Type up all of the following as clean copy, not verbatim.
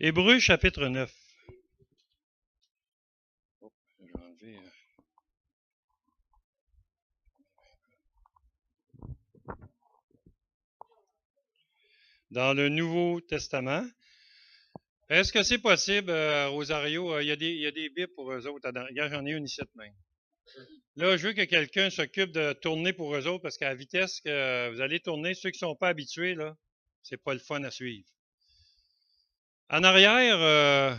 Hébreux chapitre 9. Oh, je vais enlever, Dans le Nouveau Testament. Est-ce que c'est possible, Rosario? Il y a des Bibles pour eux autres. Regarde, j'en ai une ici même. Là, je veux que quelqu'un s'occupe de tourner pour eux autres parce qu'à la vitesse que vous allez tourner, ceux qui ne sont pas habitués, là, c'est pas le fun à suivre. En arrière,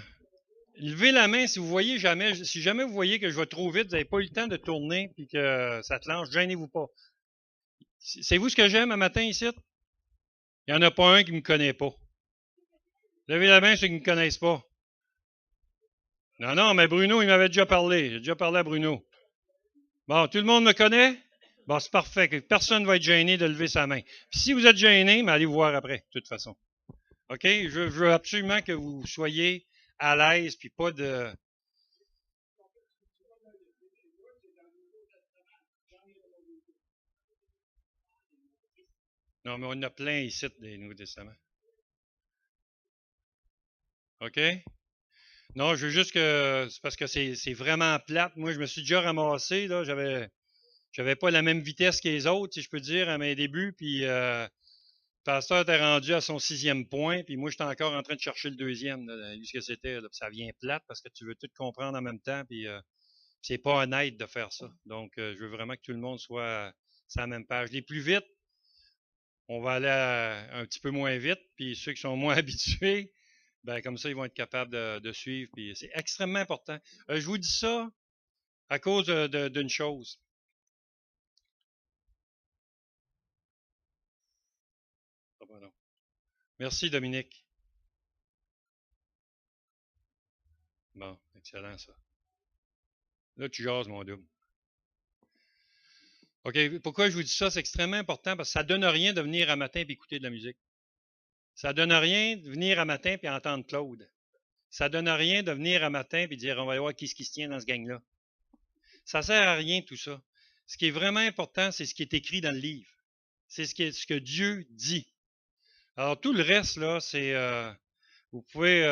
levez la main si vous voyez jamais, si jamais vous voyez que je vais trop vite, vous n'avez pas eu le temps de tourner puis que ça te lance, gênez-vous pas. C'est vous ce que j'aime un matin ici? Il n'y en a pas un qui ne me connaît pas. Levez la main ceux qui ne me connaissent pas. Non, non, mais Bruno, il m'avait déjà parlé. J'ai déjà parlé à Bruno. Bon, tout le monde me connaît? Bon, c'est parfait. Personne ne va être gêné de lever sa main. Puis si vous êtes gêné, mais allez voir après, de toute façon. OK? Je veux absolument que vous soyez à l'aise, puis pas de... Non, mais on en a plein ici des Nouveaux Testaments. OK? Non, je veux juste que... C'est parce que c'est vraiment plate. Moi, je me suis déjà ramassé, là. J'avais pas la même vitesse que les autres, si je peux dire, à mes débuts, puis... le pasteur était rendu à son 6e point, puis moi, j'étais encore en train de chercher le deuxième, là, ce que c'était. Là, ça vient plate parce que tu veux tout comprendre en même temps, puis c'est pas honnête de faire ça. Donc, je veux vraiment que tout le monde soit sur la même page. Les plus vite, on va aller un petit peu moins vite, puis ceux qui sont moins habitués, ben comme ça, ils vont être capables de suivre, puis c'est extrêmement important. Je vous dis ça à cause d'une chose. Ah, pardon. Merci, Dominique. Bon, excellent, ça. Là, tu jases, mon double. OK, pourquoi je vous dis ça? C'est extrêmement important parce que ça donne rien de venir à matin et écouter de la musique. Ça donne rien de venir à matin et entendre Claude. Ça donne rien de venir à matin et dire on va voir qui se tient dans ce gang-là. Ça sert à rien tout ça. Ce qui est vraiment important, c'est ce qui est écrit dans le livre. C'est ce que Dieu dit. Alors tout le reste, là, c'est vous pouvez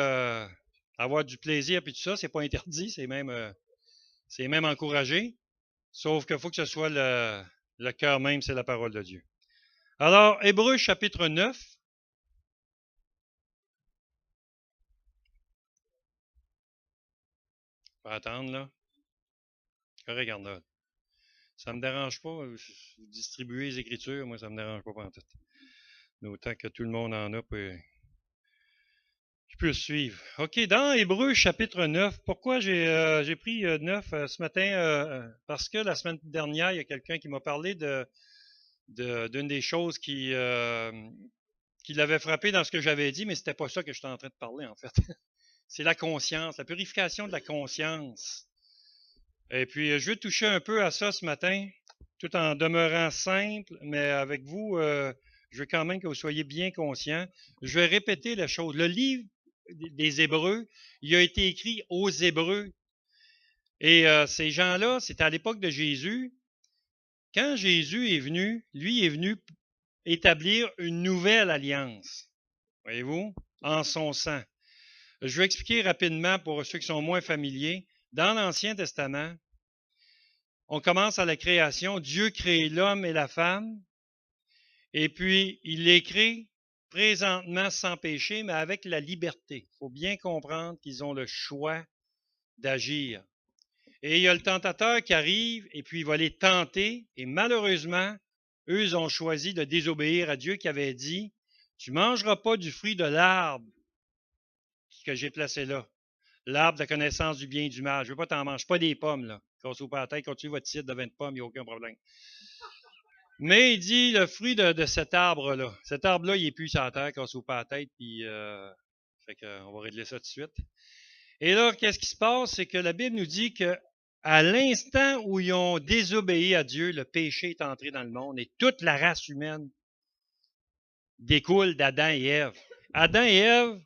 avoir du plaisir puis tout ça, c'est pas interdit, c'est même encouragé. Sauf qu'il faut que ce soit le cœur même, c'est la parole de Dieu. Alors, Hébreux chapitre 9. Faut attendre, là. Regarde là. Ça me dérange pas. Distribuer les écritures, moi, ça me dérange pas en tout. Autant que tout le monde en a, puis je peux suivre. OK, dans Hébreux chapitre 9, pourquoi j'ai pris 9 ce matin? Parce que la semaine dernière, il y a quelqu'un qui m'a parlé d'une des choses qui l'avait frappé dans ce que j'avais dit, mais c'était pas ça que j'étais en train de parler, en fait. C'est la conscience, la purification de la conscience. Et puis, je veux toucher un peu à ça ce matin, tout en demeurant simple, mais avec vous, je veux quand même que vous soyez bien conscients. Je vais répéter la chose. Le livre des Hébreux, il a été écrit aux Hébreux. Et ces gens-là, c'était à l'époque de Jésus. Quand Jésus est venu, lui est venu établir une nouvelle alliance. Voyez-vous? En son sang. Je vais expliquer rapidement pour ceux qui sont moins familiers. Dans l'Ancien Testament, on commence à la création. Dieu crée l'homme et la femme. Et puis, il les crée présentement sans péché, mais avec la liberté. Il faut bien comprendre qu'ils ont le choix d'agir. Et il y a le tentateur qui arrive et puis il va les tenter. Et malheureusement, eux ils ont choisi de désobéir à Dieu qui avait dit, tu mangeras pas du fruit de l'arbre que j'ai placé là. L'arbre de la connaissance du bien et du mal. Je veux pas t'en manger, pas des pommes, là. Cassez-vous pas la tête, continuez votre site de 20 pommes, il n'y a aucun problème. Mais il dit le fruit de cet arbre-là. Cet arbre-là, il est plus sur la terre, cassez-vous pas la tête, puis fait qu'on va régler ça tout de suite. Et là, qu'est-ce qui se passe? C'est que la Bible nous dit que à l'instant où ils ont désobéi à Dieu, le péché est entré dans le monde et toute la race humaine découle d'Adam et Ève. Adam et Ève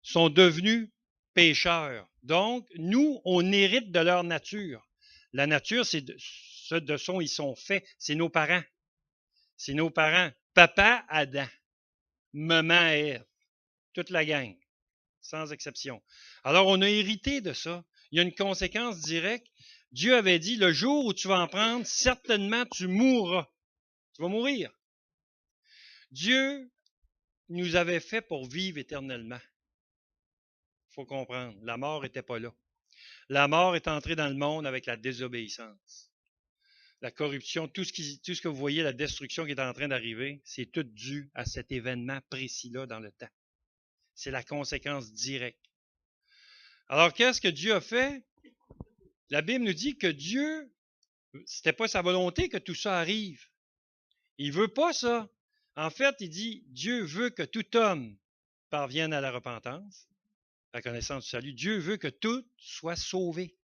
sont devenus pécheurs. Donc, nous, on hérite de leur nature. La nature, c'est ce de son ils sont faits. C'est nos parents. C'est nos parents. Papa, Adam. Maman, Ève. Toute la gang. sans exception. Alors, on a hérité de ça. Il y a une conséquence directe. Dieu avait dit, le jour où tu vas en prendre, certainement tu mourras. Tu vas mourir. Dieu nous avait fait pour vivre éternellement. Il faut comprendre, la mort n'était pas là. La mort est entrée dans le monde avec la désobéissance. La corruption, tout ce que vous voyez, la destruction qui est en train d'arriver, c'est tout dû à cet événement précis-là dans le temps. C'est la conséquence directe. Alors, qu'est-ce que Dieu a fait? La Bible nous dit que Dieu, c'était pas sa volonté que tout ça arrive. Il veut pas ça. En fait, il dit, Dieu veut que tout homme parvienne à la repentance, à la connaissance du salut. Dieu veut que tout soit sauvé.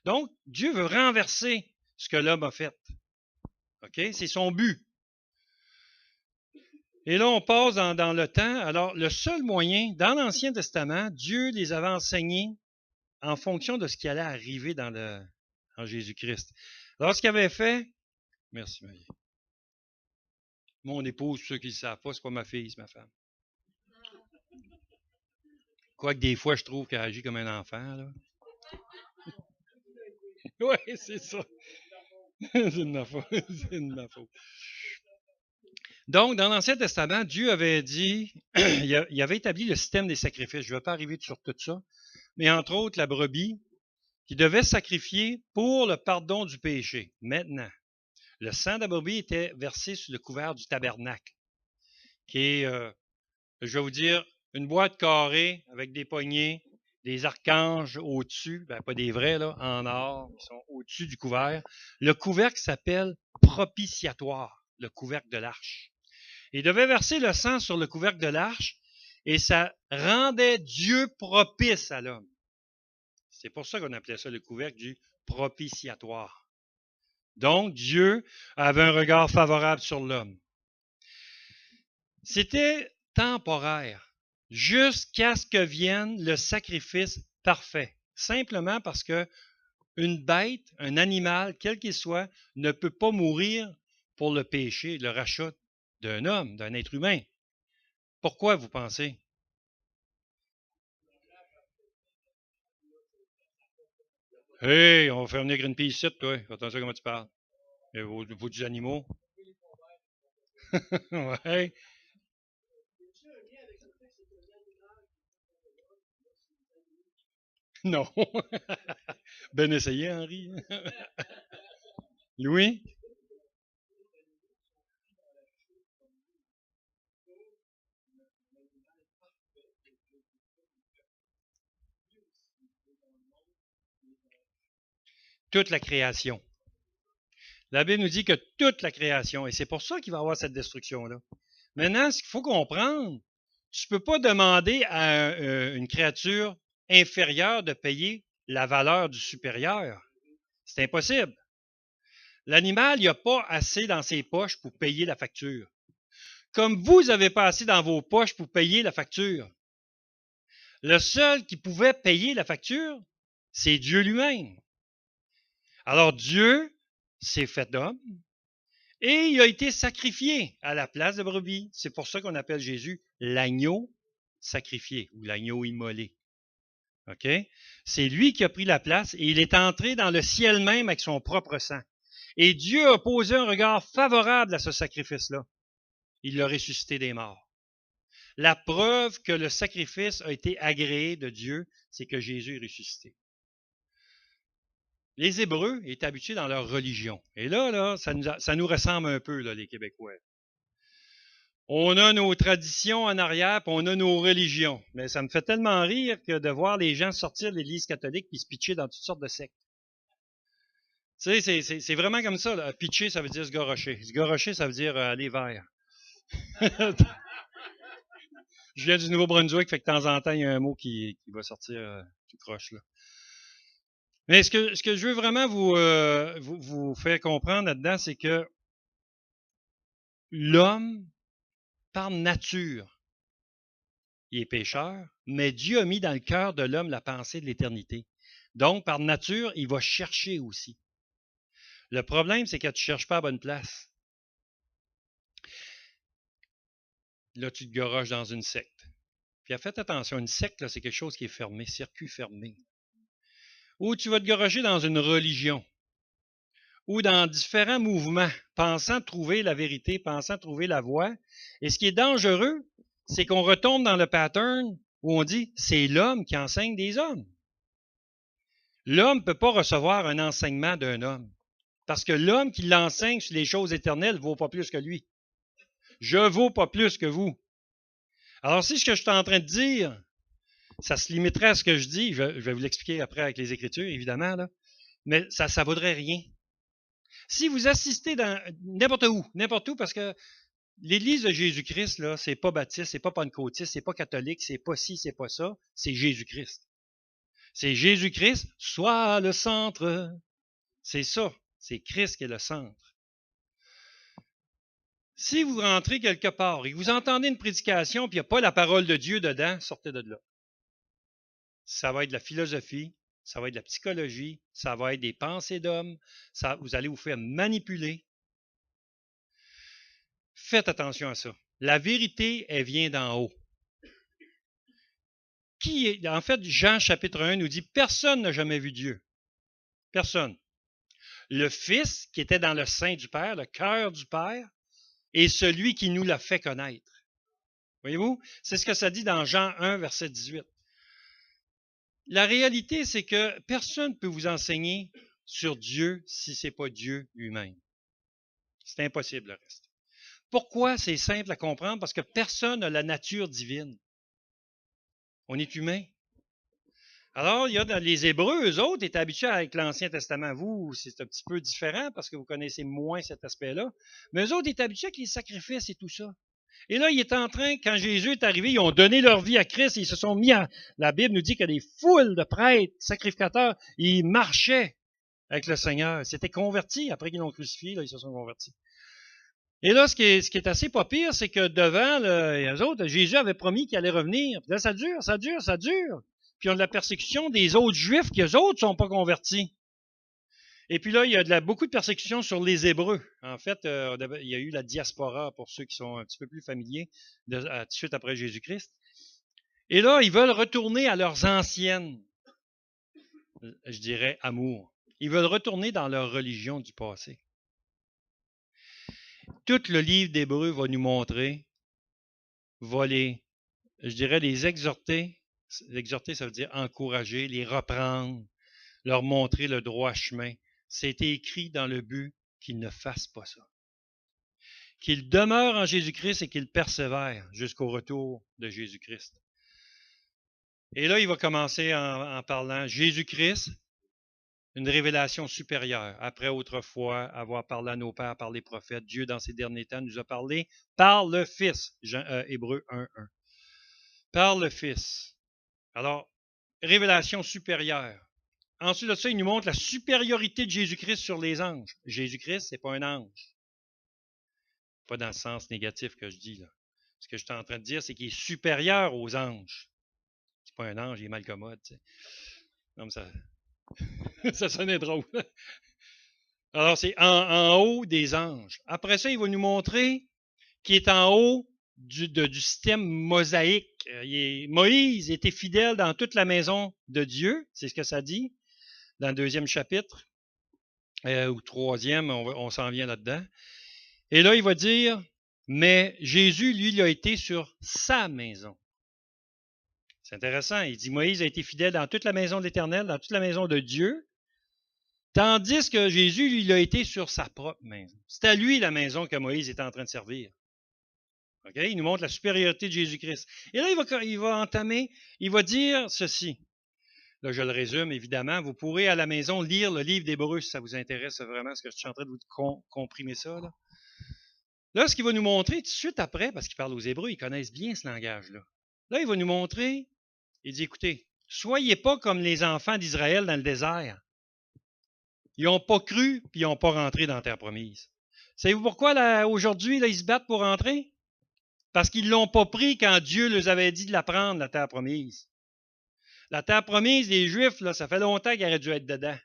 Donc, Dieu veut renverser ce que l'homme a fait. OK? C'est son but. Et là, on passe dans le temps. Alors, le seul moyen, dans l'Ancien Testament, Dieu les avait enseignés en fonction de ce qui allait arriver en Jésus-Christ. Alors, ce qu'il avait fait, merci Marie. Mon épouse, ceux qui ne le savent pas, c'est pas ma fille, c'est ma femme. Quoique des fois, je trouve qu'elle agit comme un enfant, là. Oui, c'est ça. C'est de ma faute. C'est de ma faute. Donc, dans l'Ancien Testament, Dieu avait dit, il avait établi le système des sacrifices. Je ne vais pas arriver sur tout ça, mais entre autres, la brebis, qui devait sacrifier pour le pardon du péché. Maintenant, le sang de la brebis était versé sur le couvert du tabernacle, qui est, je vais vous dire, une boîte carrée avec des poignées, des archanges au-dessus, ben pas des vrais, là, en or, ils sont au-dessus du couvert. Le couvercle s'appelle propitiatoire, le couvercle de l'arche. Il devait verser le sang sur le couvercle de l'arche et ça rendait Dieu propice à l'homme. C'est pour ça qu'on appelait ça le couvercle du propitiatoire. Donc, Dieu avait un regard favorable sur l'homme. C'était temporaire, jusqu'à ce que vienne le sacrifice parfait. Simplement parce que une bête, un animal, quel qu'il soit, ne peut pas mourir pour le péché, le rachat d'un homme, d'un être humain. Pourquoi, vous pensez? Hey, on va faire venir Greenpeace ici, toi. Attention comment tu parles. Et vos des animaux. Ouais. Non. Ben essayé, Henri. Louis? Toute la création. La Bible nous dit que toute la création, et c'est pour ça qu'il va y avoir cette destruction-là. Maintenant, ce qu'il faut comprendre, tu ne peux pas demander à une créature inférieure de payer la valeur du supérieur. C'est impossible. L'animal, il n'a pas assez dans ses poches pour payer la facture. Comme vous n'avez pas assez dans vos poches pour payer la facture. Le seul qui pouvait payer la facture, c'est Dieu lui-même. Alors Dieu s'est fait homme et il a été sacrifié à la place de brebis. C'est pour ça qu'on appelle Jésus l'agneau sacrifié ou l'agneau immolé. OK? C'est lui qui a pris la place et il est entré dans le ciel même avec son propre sang. Et Dieu a posé un regard favorable à ce sacrifice-là. Il l'a ressuscité des morts. La preuve que le sacrifice a été agréé de Dieu, c'est que Jésus est ressuscité. Les Hébreux étaient habitués dans leur religion. Et là, ça nous ressemble un peu, là, les Québécois. On a nos traditions en arrière, puis on a nos religions. Mais ça me fait tellement rire que de voir les gens sortir de l'Église catholique puis se pitcher dans toutes sortes de sectes. Tu sais, c'est vraiment comme ça. Là. Pitcher, ça veut dire se garrocher. Se garrocher, ça veut dire aller vers. Je viens du Nouveau-Brunswick, fait que de temps en temps, il y a un mot qui va sortir tout croche. Là. Mais ce que je veux vraiment vous faire comprendre là-dedans, c'est que l'homme, par nature, il est pécheur, mais Dieu a mis dans le cœur de l'homme la pensée de l'éternité. Donc, par nature, il va chercher aussi. Le problème, c'est que tu ne cherches pas à bonne place. Là, tu te garoches dans une secte. Puis faites attention, une secte, là, c'est quelque chose qui est fermé, circuit fermé. Ou tu vas te garocher dans une religion, ou dans différents mouvements, pensant trouver la vérité, pensant trouver la voie. Et ce qui est dangereux, c'est qu'on retombe dans le pattern où on dit c'est l'homme qui enseigne des hommes. L'homme ne peut pas recevoir un enseignement d'un homme. Parce que l'homme qui l'enseigne sur les choses éternelles ne vaut pas plus que lui. Je ne vaux pas plus que vous. Alors, si ce que je suis en train de dire, ça se limiterait à ce que je dis, je vais vous l'expliquer après avec les Écritures, évidemment, là, mais ça ne vaudrait rien. Si vous assistez dans n'importe où, parce que l'Église de Jésus-Christ, là, c'est pas baptiste, c'est pas pentecôtiste, c'est pas catholique, c'est pas ci, c'est pas ça, c'est Jésus-Christ. C'est Jésus-Christ, soit le centre. C'est ça, c'est Christ qui est le centre. Si vous rentrez quelque part et que vous entendez une prédication puis il n'y a pas la parole de Dieu dedans, sortez de là. Ça va être de la philosophie, ça va être de la psychologie, ça va être des pensées d'hommes, vous allez vous faire manipuler. Faites attention à ça. La vérité, elle vient d'en haut. En fait, Jean chapitre 1 nous dit, personne n'a jamais vu Dieu. Personne. Le Fils qui était dans le sein du Père, le cœur du Père, est celui qui nous l'a fait connaître. Voyez-vous? C'est ce que ça dit dans Jean 1, verset 18. La réalité, c'est que personne ne peut vous enseigner sur Dieu si ce n'est pas Dieu lui-même. C'est impossible le reste. Pourquoi c'est simple à comprendre? Parce que personne n'a la nature divine. On est humain. Alors, il y a dans les Hébreux, eux autres, étaient habitués avec l'Ancien Testament. Vous, c'est un petit peu différent parce que vous connaissez moins cet aspect-là. Mais eux autres étaient habitués avec les sacrifices et tout ça. Et là, il est en train, quand Jésus est arrivé, ils ont donné leur vie à Christ, ils se sont mis à... La Bible nous dit qu'il y a des foules de prêtres, sacrificateurs, ils marchaient avec le Seigneur. Ils s'étaient convertis, après qu'ils l'ont crucifié, là, ils se sont convertis. Et là, ce qui est assez pas pire, c'est que devant les autres, Jésus avait promis qu'il allait revenir. Puis là, ça dure. Puis on a de la persécution des autres Juifs qui, eux autres, ne sont pas convertis. Et puis là, il y a beaucoup de persécutions sur les Hébreux. En fait, il y a eu la diaspora, pour ceux qui sont un petit peu plus familiers, tout de suite après Jésus-Christ. Et là, ils veulent retourner à leurs anciennes, je dirais, amours. Ils veulent retourner dans leur religion du passé. Tout le livre d'Hébreux va nous montrer, les exhorter. Exhorter, ça veut dire encourager, les reprendre, leur montrer le droit chemin. C'était écrit dans le but qu'ils ne fassent pas ça. Qu'ils demeurent en Jésus-Christ et qu'ils persévèrent jusqu'au retour de Jésus-Christ. Et là, il va commencer en parlant Jésus-Christ, une révélation supérieure. Après autrefois avoir parlé à nos pères par les prophètes, Dieu dans ces derniers temps nous a parlé par le Fils. Hébreux 1.1. Par le Fils. Alors, révélation supérieure. Ensuite de ça, il nous montre la supériorité de Jésus-Christ sur les anges. Jésus-Christ, ce n'est pas un ange. Pas dans le sens négatif que je dis là. Ce que je suis en train de dire, c'est qu'il est supérieur aux anges. C'est pas un ange, il est mal commode. Tu sais. Non, mais ça sonnait drôle. Alors, c'est en haut des anges. Après ça, il va nous montrer qu'il est en haut du système mosaïque. Moïse était fidèle dans toute la maison de Dieu, c'est ce que ça dit. Dans le 2e chapitre, ou 3e, on s'en vient là-dedans. Et là, il va dire, mais Jésus, lui, il a été sur sa maison. C'est intéressant. Il dit, Moïse a été fidèle dans toute la maison de l'Éternel, dans toute la maison de Dieu, tandis que Jésus, lui, il a été sur sa propre maison. C'est à lui la maison que Moïse était en train de servir. Okay? Il nous montre la supériorité de Jésus-Christ. Et là, il va dire ceci. Là, je le résume, évidemment. Vous pourrez à la maison lire le livre d'Hébreux si ça vous intéresse vraiment, parce que je suis en train de vous comprimer ça. Là, ce qu'il va nous montrer tout de suite après, parce qu'il parle aux Hébreux, ils connaissent bien ce langage-là. Là, il va nous montrer, il dit, écoutez, soyez pas comme les enfants d'Israël dans le désert. Ils n'ont pas cru, puis ils n'ont pas rentré dans la terre promise. Savez-vous pourquoi aujourd'hui, ils se battent pour rentrer? Parce qu'ils ne l'ont pas pris quand Dieu leur avait dit de la prendre, la terre promise. La terre promise, les Juifs, là, ça fait longtemps qu'ils auraient dû être dedans.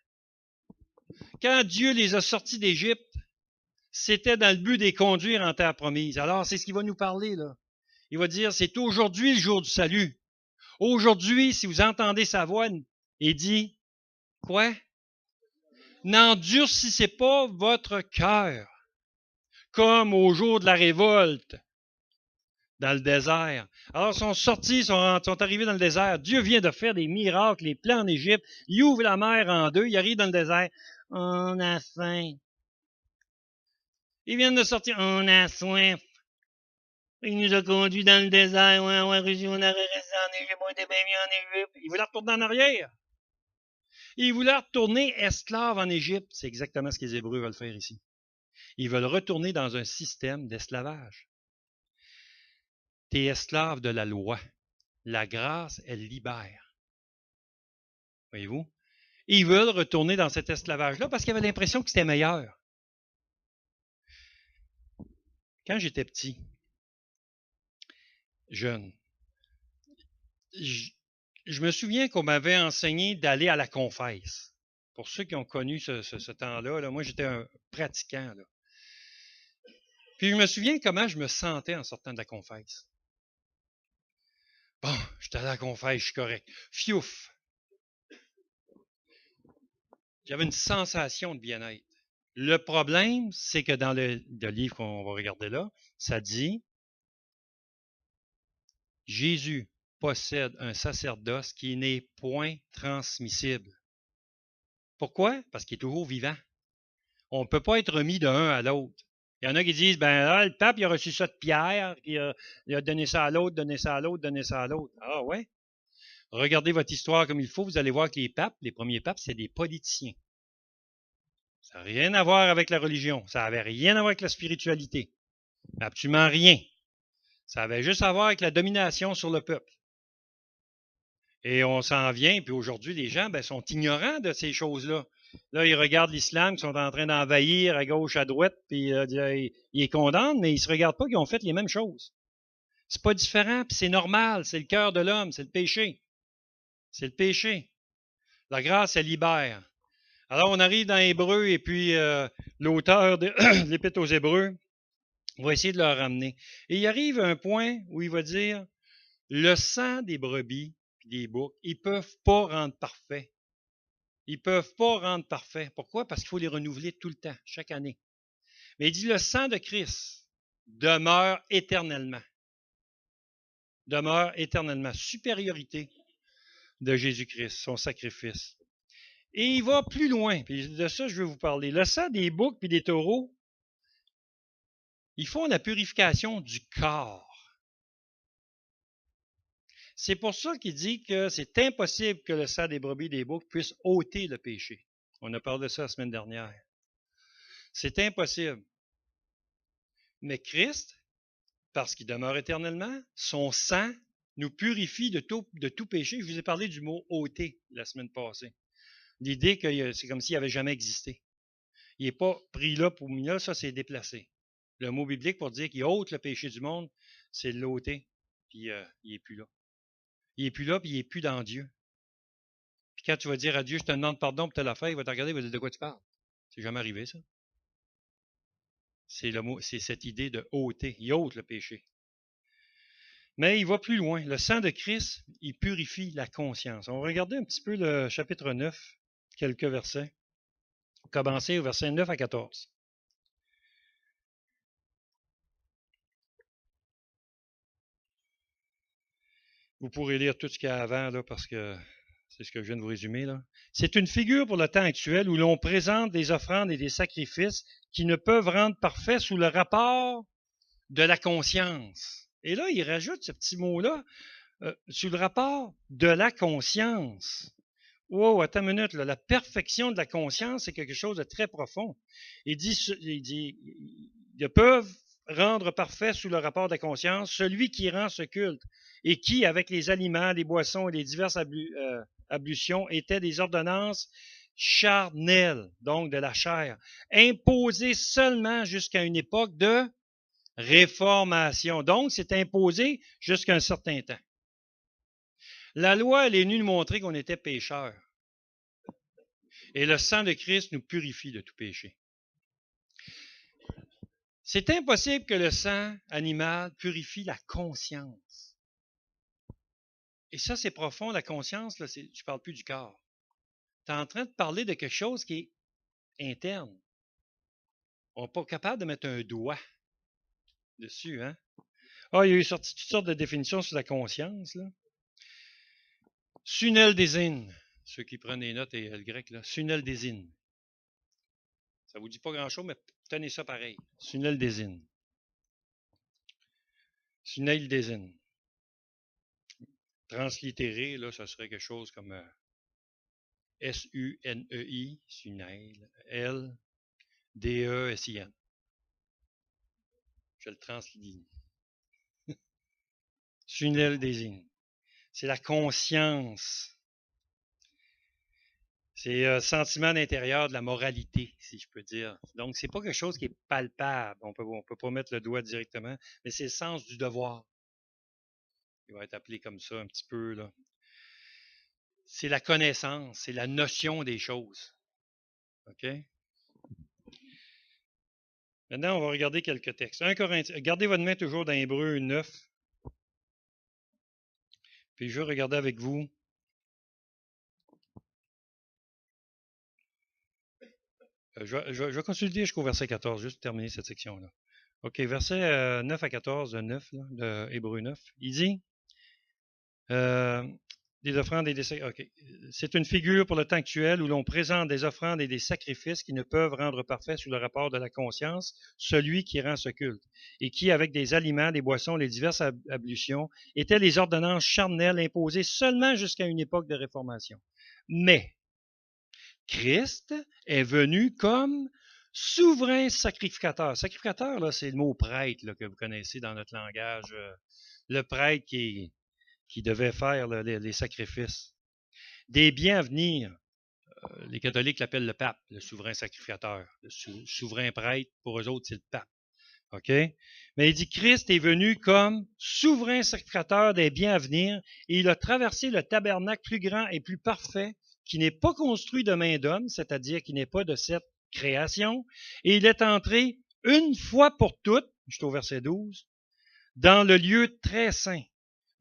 Quand Dieu les a sortis d'Égypte, c'était dans le but de les conduire en terre promise. Alors, c'est ce qu'il va nous parler, là. Il va dire, c'est aujourd'hui le jour du salut. Aujourd'hui, si vous entendez sa voix, il dit, quoi? N'endurcissez pas votre cœur, comme au jour de la révolte dans le désert. Alors, ils sont sortis, sont arrivés dans le désert. Dieu vient de faire des miracles, les plans en Égypte. Il ouvre la mer en deux, il arrive dans le désert. On a faim. Ils viennent de sortir, on a soif. Il nous a conduits dans le désert. Ouais, on a resté en Égypte, on était bien mis en Égypte. Ils voulaient retourner en arrière. Ils voulaient retourner esclaves en Égypte. C'est exactement ce que les Hébreux veulent faire ici. Ils veulent retourner dans un système d'esclavage. Tu es esclave de la loi. La grâce, elle libère. Voyez-vous? Ils veulent retourner dans cet esclavage-là parce qu'ils avaient l'impression que c'était meilleur. Quand j'étais petit, jeune, je me souviens qu'on m'avait enseigné d'aller à la confesse. Pour ceux qui ont connu ce temps-là, moi j'étais un pratiquant. Là. Puis je me souviens comment je me sentais en sortant de la confesse. Bon, j'étais à la confesse, je suis correct. Fiouf! J'avais une sensation de bien-être. Le problème, c'est que dans le livre qu'on va regarder là, ça dit Jésus possède un sacerdoce qui n'est point transmissible. Pourquoi? Parce qu'il est toujours vivant. On ne peut pas être remis d'un à l'autre. Il y en a qui disent, ben là, le pape, il a reçu ça de Pierre, il a donné ça à l'autre, donné ça à l'autre, donné ça à l'autre. Ah ouais? Regardez votre histoire comme il faut, vous allez voir que les papes, les premiers papes, c'est des politiciens. Ça n'a rien à voir avec la religion. Ça n'avait rien à voir avec la spiritualité. Absolument rien. Ça avait juste à voir avec la domination sur le peuple. Et on s'en vient, puis aujourd'hui, les gens sont ignorants de ces choses-là. Là, ils regardent l'islam, qui sont en train d'envahir à gauche, à droite, puis ils les condamnent, mais ils ne se regardent pas qu'ils ont fait les mêmes choses. C'est pas différent, puis c'est normal, c'est le cœur de l'homme, c'est le péché. C'est le péché. La grâce, elle libère. Alors, on arrive dans Hébreu, et puis l'auteur de l'Épître aux Hébreux va essayer de leur ramener. Et il arrive à un point où il va dire, le sang des brebis et des boucs, ils ne peuvent pas rendre parfait. Ils ne peuvent pas rendre parfait. Pourquoi? Parce qu'il faut les renouveler tout le temps, chaque année. Mais il dit, le sang de Christ demeure éternellement. Demeure éternellement. Supériorité de Jésus-Christ, son sacrifice. Et il va plus loin. Puis de ça, je veux vous parler. Le sang des boucs et des taureaux, ils font la purification du corps. C'est pour ça qu'il dit que c'est impossible que le sang des brebis et des boucs puisse ôter le péché. On a parlé de ça la semaine dernière. C'est impossible. Mais Christ, parce qu'il demeure éternellement, son sang nous purifie de tout péché. Je vous ai parlé du mot ôter la semaine passée. L'idée que c'est comme s'il n'avait jamais existé. Il n'est pas pris là pour mis là, ça c'est déplacé. Le mot biblique pour dire qu'il ôte le péché du monde, c'est l'ôter, puis il n'est plus là. Il n'est plus là, puis il n'est plus dans Dieu. Puis quand tu vas dire à Dieu, je te demande pardon pour telle affaire, il va te regarder, il va dire de quoi tu parles. C'est jamais arrivé, ça. C'est cette idée de ôter. Il ôte le péché. Mais il va plus loin. Le sang de Christ, il purifie la conscience. On va regarder un petit peu le chapitre 9, quelques versets. On va commencer au verset 9 à 14. Vous pourrez lire tout ce qu'il y a avant, là, parce que c'est ce que je viens de vous résumer, là. C'est une figure pour le temps actuel où l'on présente des offrandes et des sacrifices qui ne peuvent rendre parfait sous le rapport de la conscience. Et là, il rajoute ce petit mot-là, sous le rapport de la conscience. Wow, attends une minute, là. La perfection de la conscience, c'est quelque chose de très profond. Il dit, ils peuvent rendre parfait sous le rapport de la conscience celui qui rend ce culte et qui, avec les aliments, les boissons et les diverses ablutions, étaient des ordonnances charnelles, donc de la chair, imposées seulement jusqu'à une époque de réformation. Donc, c'est imposé jusqu'à un certain temps. La loi, elle est venue nous montrer qu'on était pécheurs. Et le sang de Christ nous purifie de tout péché. C'est impossible que le sang animal purifie la conscience. Et ça, c'est profond, la conscience, là, tu ne parles plus du corps. Tu es en train de parler de quelque chose qui est interne. On n'est pas capable de mettre un doigt dessus, hein? Ah, il y a eu sorti toutes sortes de définitions sur la conscience, là. Sunel-désin, ceux qui prennent les notes et le grec, là. Sunel-désin. Ça ne vous dit pas grand-chose, mais tenez ça pareil. Sunel-désin. Sunel-désin. Translittéré, là, ça serait quelque chose comme S-U-N-E-I, Sunel, L-D-E-S-I-N. Je le transligne. Sunel-désin. C'est la conscience. C'est un sentiment d'intérieur de la moralité, si je peux dire. Donc, c'est pas quelque chose qui est palpable. On peut pas mettre le doigt directement, mais c'est le sens du devoir. Il va être appelé comme ça un petit peu, là. C'est la connaissance, c'est la notion des choses. OK? Maintenant, on va regarder quelques textes. 1 Corinthiens, gardez votre main toujours dans Hébreux 9. Puis je vais regarder avec vous. Je vais consulter jusqu'au verset 14, juste pour terminer cette section-là. OK, verset 9 à 14 de 9, là, de Hébreux 9. Il dit, des offrandes et des... OK. C'est une figure pour le temps actuel où l'on présente des offrandes et des sacrifices qui ne peuvent rendre parfait sous le rapport de la conscience celui qui rend ce culte, et qui, avec des aliments, des boissons, les diverses ablutions, étaient les ordonnances charnelles imposées seulement jusqu'à une époque de réformation. Mais Christ est venu comme souverain sacrificateur. Sacrificateur, là, c'est le mot prêtre là, que vous connaissez dans notre langage. Le prêtre qui devait faire là, les sacrifices. Des biens à venir, les catholiques l'appellent le pape, le souverain sacrificateur. Le souverain prêtre, pour eux autres, c'est le pape. OK? Mais il dit Christ est venu comme souverain sacrificateur des biens à venir et il a traversé le tabernacle plus grand et plus parfait qui n'est pas construit de main d'homme, c'est-à-dire qui n'est pas de cette création, et il est entré une fois pour toutes, je suis au verset 12, dans le lieu très saint,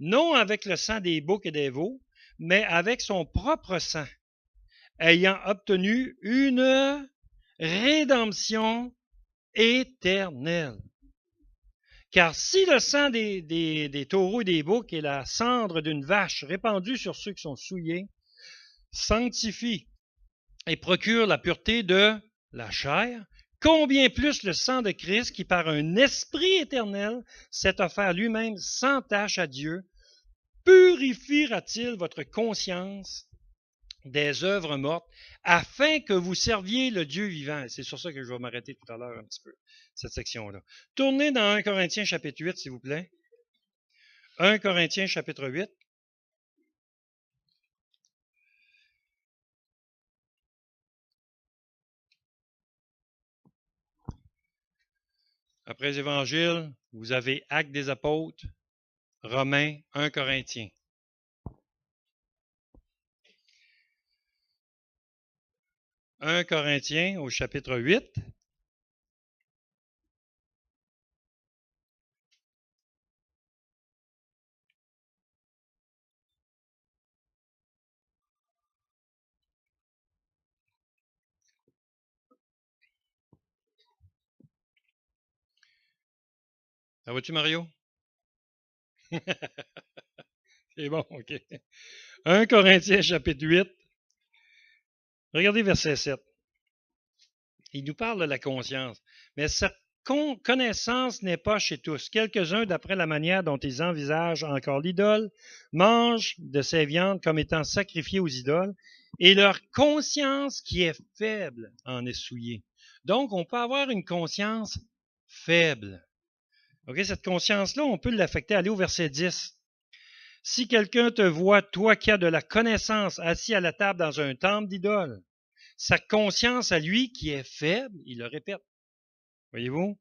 non avec le sang des boucs et des veaux, mais avec son propre sang, ayant obtenu une rédemption éternelle. Car si le sang des taureaux et des boucs et la cendre d'une vache répandue sur ceux qui sont souillés sanctifie et procure la pureté de la chair, combien plus le sang de Christ qui par un esprit éternel s'est offert lui-même sans tache à Dieu, purifiera-t-il votre conscience des œuvres mortes afin que vous serviez le Dieu vivant. C'est sur ça que je vais m'arrêter tout à l'heure un petit peu, cette section-là. Tournez dans 1 Corinthiens chapitre 8, s'il vous plaît. 1 Corinthiens chapitre 8. Après les évangiles, vous avez Actes des apôtres, Romains, 1 Corinthiens. « 1 Corinthiens au chapitre 8. Ça va-tu, Mario? C'est bon, OK. 1 Corinthiens chapitre 8. Regardez verset 7. Il nous parle de la conscience. Mais cette connaissance n'est pas chez tous. Quelques-uns, d'après la manière dont ils envisagent encore l'idole, mangent de ces viandes comme étant sacrifiées aux idoles, et leur conscience qui est faible en est souillée. Donc, on peut avoir une conscience faible. OK, cette conscience-là, on peut l'affecter. Allez au verset 10. Si quelqu'un te voit, toi qui as de la connaissance, assis à la table dans un temple d'idole, sa conscience à lui, qui est faible, il le répète, voyez-vous,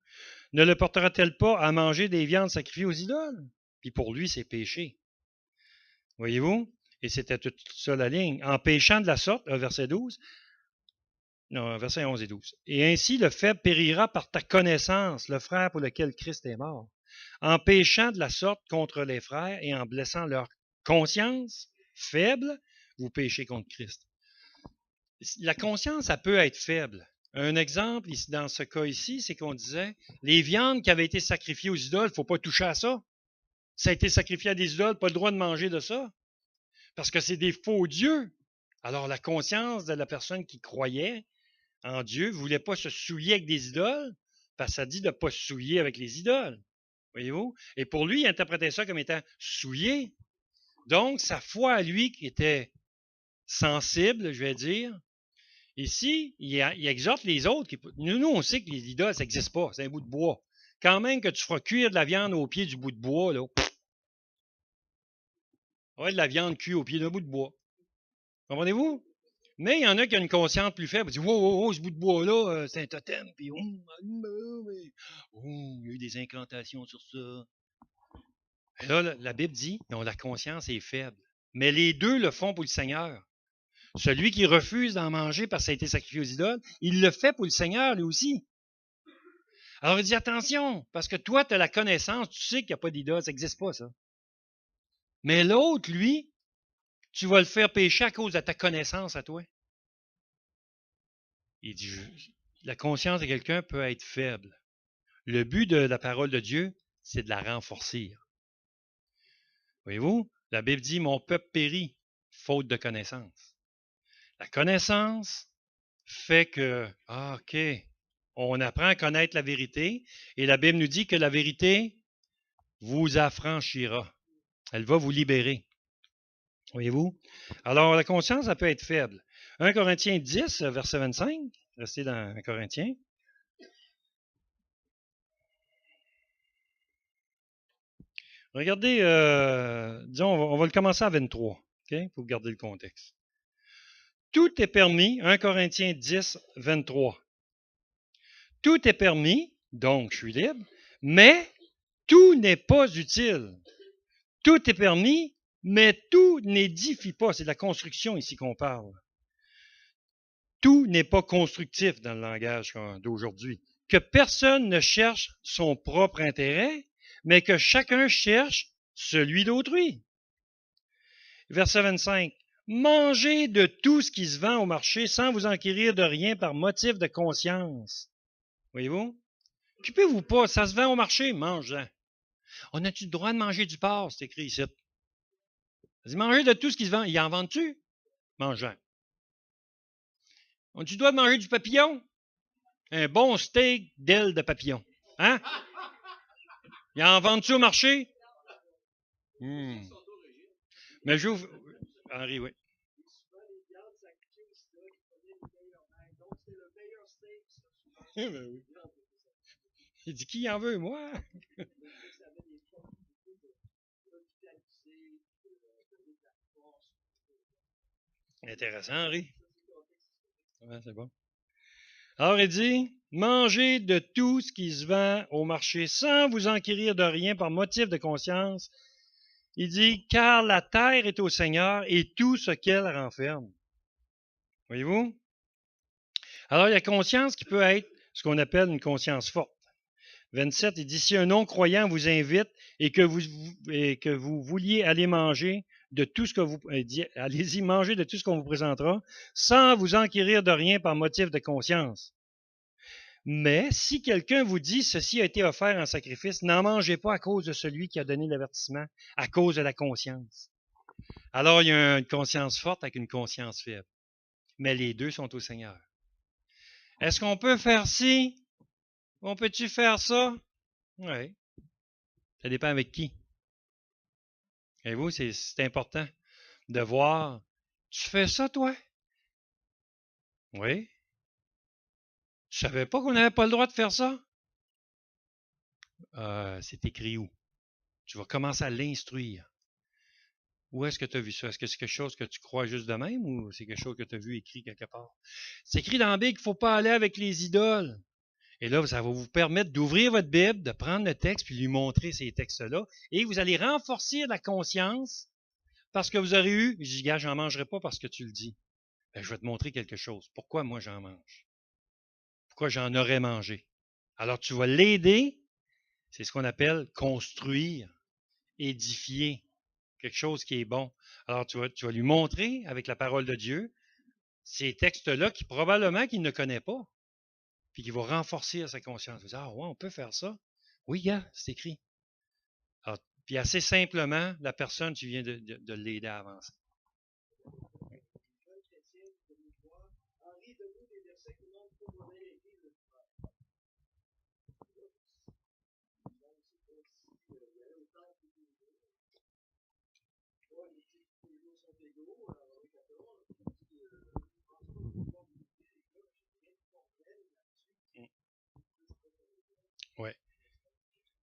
ne le portera-t-elle pas à manger des viandes sacrifiées aux idoles? Puis pour lui, c'est péché. Voyez-vous? Et c'était toute ça la ligne. En péchant de la sorte, verset 12, Non, versets 11 et 12. Et ainsi le faible périra par ta connaissance, le frère pour lequel Christ est mort. En péchant de la sorte contre les frères et en blessant leur conscience faible, vous péchez contre Christ. La conscience, ça peut être faible. Un exemple, dans ce cas ici, c'est qu'on disait, les viandes qui avaient été sacrifiées aux idoles, il ne faut pas toucher à ça. Ça a été sacrifié à des idoles, pas le droit de manger de ça. Parce que c'est des faux dieux. Alors la conscience de la personne qui croyait en Dieu ne voulait pas se souiller avec des idoles, parce que ça dit de ne pas se souiller avec les idoles. Voyez-vous? Et pour lui, il interprétait ça comme étant souillé. Donc, sa foi à lui qui était sensible, je vais dire, ici, il exhorte les autres. Nous, on sait que les idoles, ça n'existe pas. C'est un bout de bois. Quand même que tu feras cuire de la viande au pied du bout de bois, là. Ouais, de la viande cuite au pied d'un bout de bois. Comprenez-vous? Mais il y en a qui ont une conscience plus faible. Ils disent, wow, ce bout de bois-là, c'est un totem. Puis, il y a eu des incantations sur ça. Et là, la Bible dit, non, la conscience est faible. Mais les deux le font pour le Seigneur. Celui qui refuse d'en manger parce que ça a été sacrifié aux idoles, il le fait pour le Seigneur, lui aussi. Alors, il dit, attention, parce que toi, tu as la connaissance, tu sais qu'il n'y a pas d'idole, ça n'existe pas, ça. Mais l'autre, lui, tu vas le faire pécher à cause de ta connaissance à toi. Il dit, la conscience de quelqu'un peut être faible. Le but de la parole de Dieu, c'est de la renforcer. Voyez-vous, la Bible dit, mon peuple périt, faute de connaissance. La connaissance fait que, OK, on apprend à connaître la vérité, et la Bible nous dit que la vérité vous affranchira. Elle va vous libérer. Voyez-vous? Alors, la conscience, ça peut être faible. 1 Corinthiens 10, verset 25. Restez dans 1 Corinthiens. Regardez, disons, on va le commencer à 23. Okay? Pour garder le contexte. Tout est permis, 1 Corinthiens 10, 23. Tout est permis, donc je suis libre, mais tout n'est pas utile. Tout est permis, mais tout n'édifie pas. C'est de la construction ici qu'on parle. Tout n'est pas constructif dans le langage d'aujourd'hui. Que personne ne cherche son propre intérêt, mais que chacun cherche celui d'autrui. Verset 25. Mangez de tout ce qui se vend au marché sans vous enquérir de rien par motif de conscience. Voyez-vous? Occupez-vous pas, ça se vend au marché, mange-en. On a-tu le droit de manger du porc? C'est écrit ici. Vas-y, mangez de tout ce qui se vend. Ils en vendent-tu? Mange-en. On a-tu le droit de manger du papillon? Un bon steak d'aile de papillon. Hein? Ils en vendent-tu au marché? Mais j'ouvre. Henri, oui. Il dit, qui en veut, moi? Intéressant, Henri. Ouais, c'est bon. Alors, il dit, mangez de tout ce qui se vend au marché sans vous enquérir de rien par motif de conscience. Il dit, car la terre est au Seigneur et tout ce qu'elle renferme. Voyez-vous? Alors, il y a conscience qui peut être ce qu'on appelle une conscience forte. 27, il dit, si un non-croyant vous invite et que vous vouliez aller manger de tout ce que vous... allez-y manger de tout ce qu'on vous présentera, sans vous enquérir de rien par motif de conscience. Mais si quelqu'un vous dit, ceci a été offert en sacrifice, n'en mangez pas à cause de celui qui a donné l'avertissement, à cause de la conscience. Alors, il y a une conscience forte avec une conscience faible. Mais les deux sont au Seigneur. Est-ce qu'on peut faire ci? On peut-tu faire ça? Oui. Ça dépend avec qui. Et vous, c'est important de voir. Tu fais ça, toi? Oui. Tu savais pas qu'on n'avait pas le droit de faire ça? C'est écrit où? Tu vas commencer à l'instruire. Où est-ce que tu as vu ça? Est-ce que c'est quelque chose que tu crois juste de même ou c'est quelque chose que tu as vu écrit quelque part? C'est écrit dans la Bible qu'il ne faut pas aller avec les idoles. Et là, ça va vous permettre d'ouvrir votre Bible, de prendre le texte puis lui montrer ces textes-là. Et vous allez renforcer la conscience parce que vous aurez eu, je dis, gars, j'en mangerai pas parce que tu le dis. Ben, je vais te montrer quelque chose. Pourquoi moi j'en mange? Pourquoi j'en aurais mangé? Alors tu vas l'aider, c'est ce qu'on appelle construire, édifier, quelque chose qui est bon. Alors tu vas lui montrer avec la parole de Dieu ces textes-là qui probablement qu'il ne connaît pas, puis qui vont renforcer sa conscience. Vous dire, ah ouais, on peut faire ça. Oui, gars, c'est écrit. Alors, puis assez simplement, la personne, tu viens de l'aider à avancer. Ouais.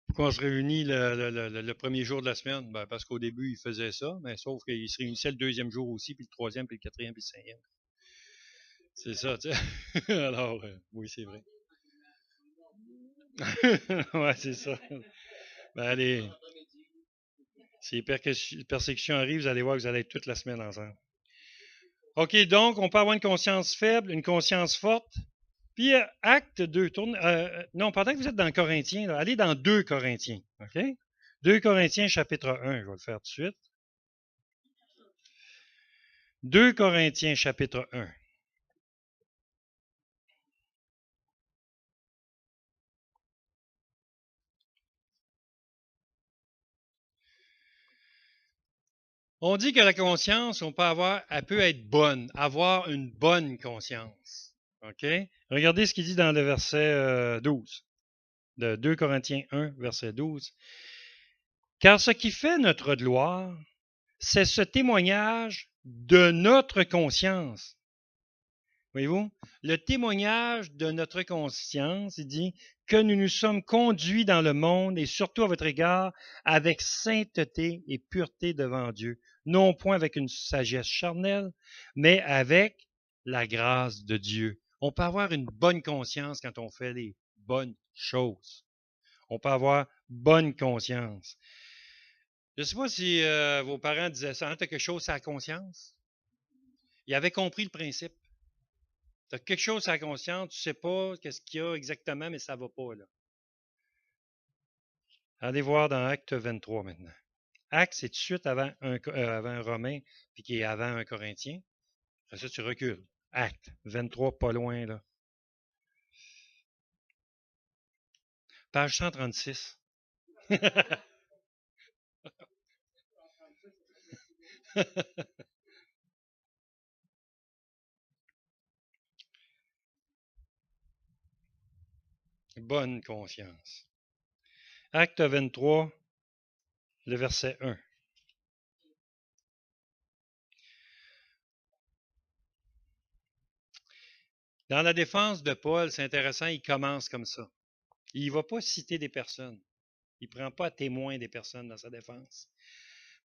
Pourquoi on se réunit le premier jour de la semaine? Ben, parce qu'au début, il faisait ça, mais sauf qu'il se réunissait le deuxième jour aussi, puis le troisième, puis le quatrième, puis le cinquième. C'est ça, tu sais. Alors, oui, c'est vrai. Ouais, c'est ça. Ben, allez, si les persécutions arrivent, vous allez voir que vous allez être toute la semaine ensemble. OK, donc, on peut avoir une conscience faible, une conscience forte. Puis, acte 2, tourne. Non, pendant que vous êtes dans Corinthiens, là, allez dans 2 Corinthiens. OK? 2 Corinthiens, chapitre 1, je vais le faire tout de suite. 2 Corinthiens, chapitre 1. On dit que la conscience, elle peut être bonne, avoir une bonne conscience. OK? Regardez ce qu'il dit dans le verset 12, de 2 Corinthiens 1, verset 12. Car ce qui fait notre gloire, c'est ce témoignage de notre conscience. Voyez-vous? Le témoignage de notre conscience, il dit que nous nous sommes conduits dans le monde et surtout à votre égard avec sainteté et pureté devant Dieu, non point avec une sagesse charnelle, mais avec la grâce de Dieu. On peut avoir une bonne conscience quand on fait les bonnes choses. On peut avoir bonne conscience. Je ne sais pas si vos parents disaient ça, hein, tu as quelque chose à la conscience. Ils avaient compris le principe. Tu as quelque chose à la conscience, tu ne sais pas qu'est-ce qu'il y a exactement, mais ça ne va pas, là. Allez voir dans Acte 23 maintenant. Acte, c'est tout de suite avant un Romain, puis qui est avant un Corinthien. Après ça, tu recules. Acte 23, pas loin, là. Page 136. Bonne conscience. Acte 23, le verset 1. Dans la défense de Paul, c'est intéressant, il commence comme ça. Il ne va pas citer des personnes. Il ne prend pas à témoin des personnes dans sa défense.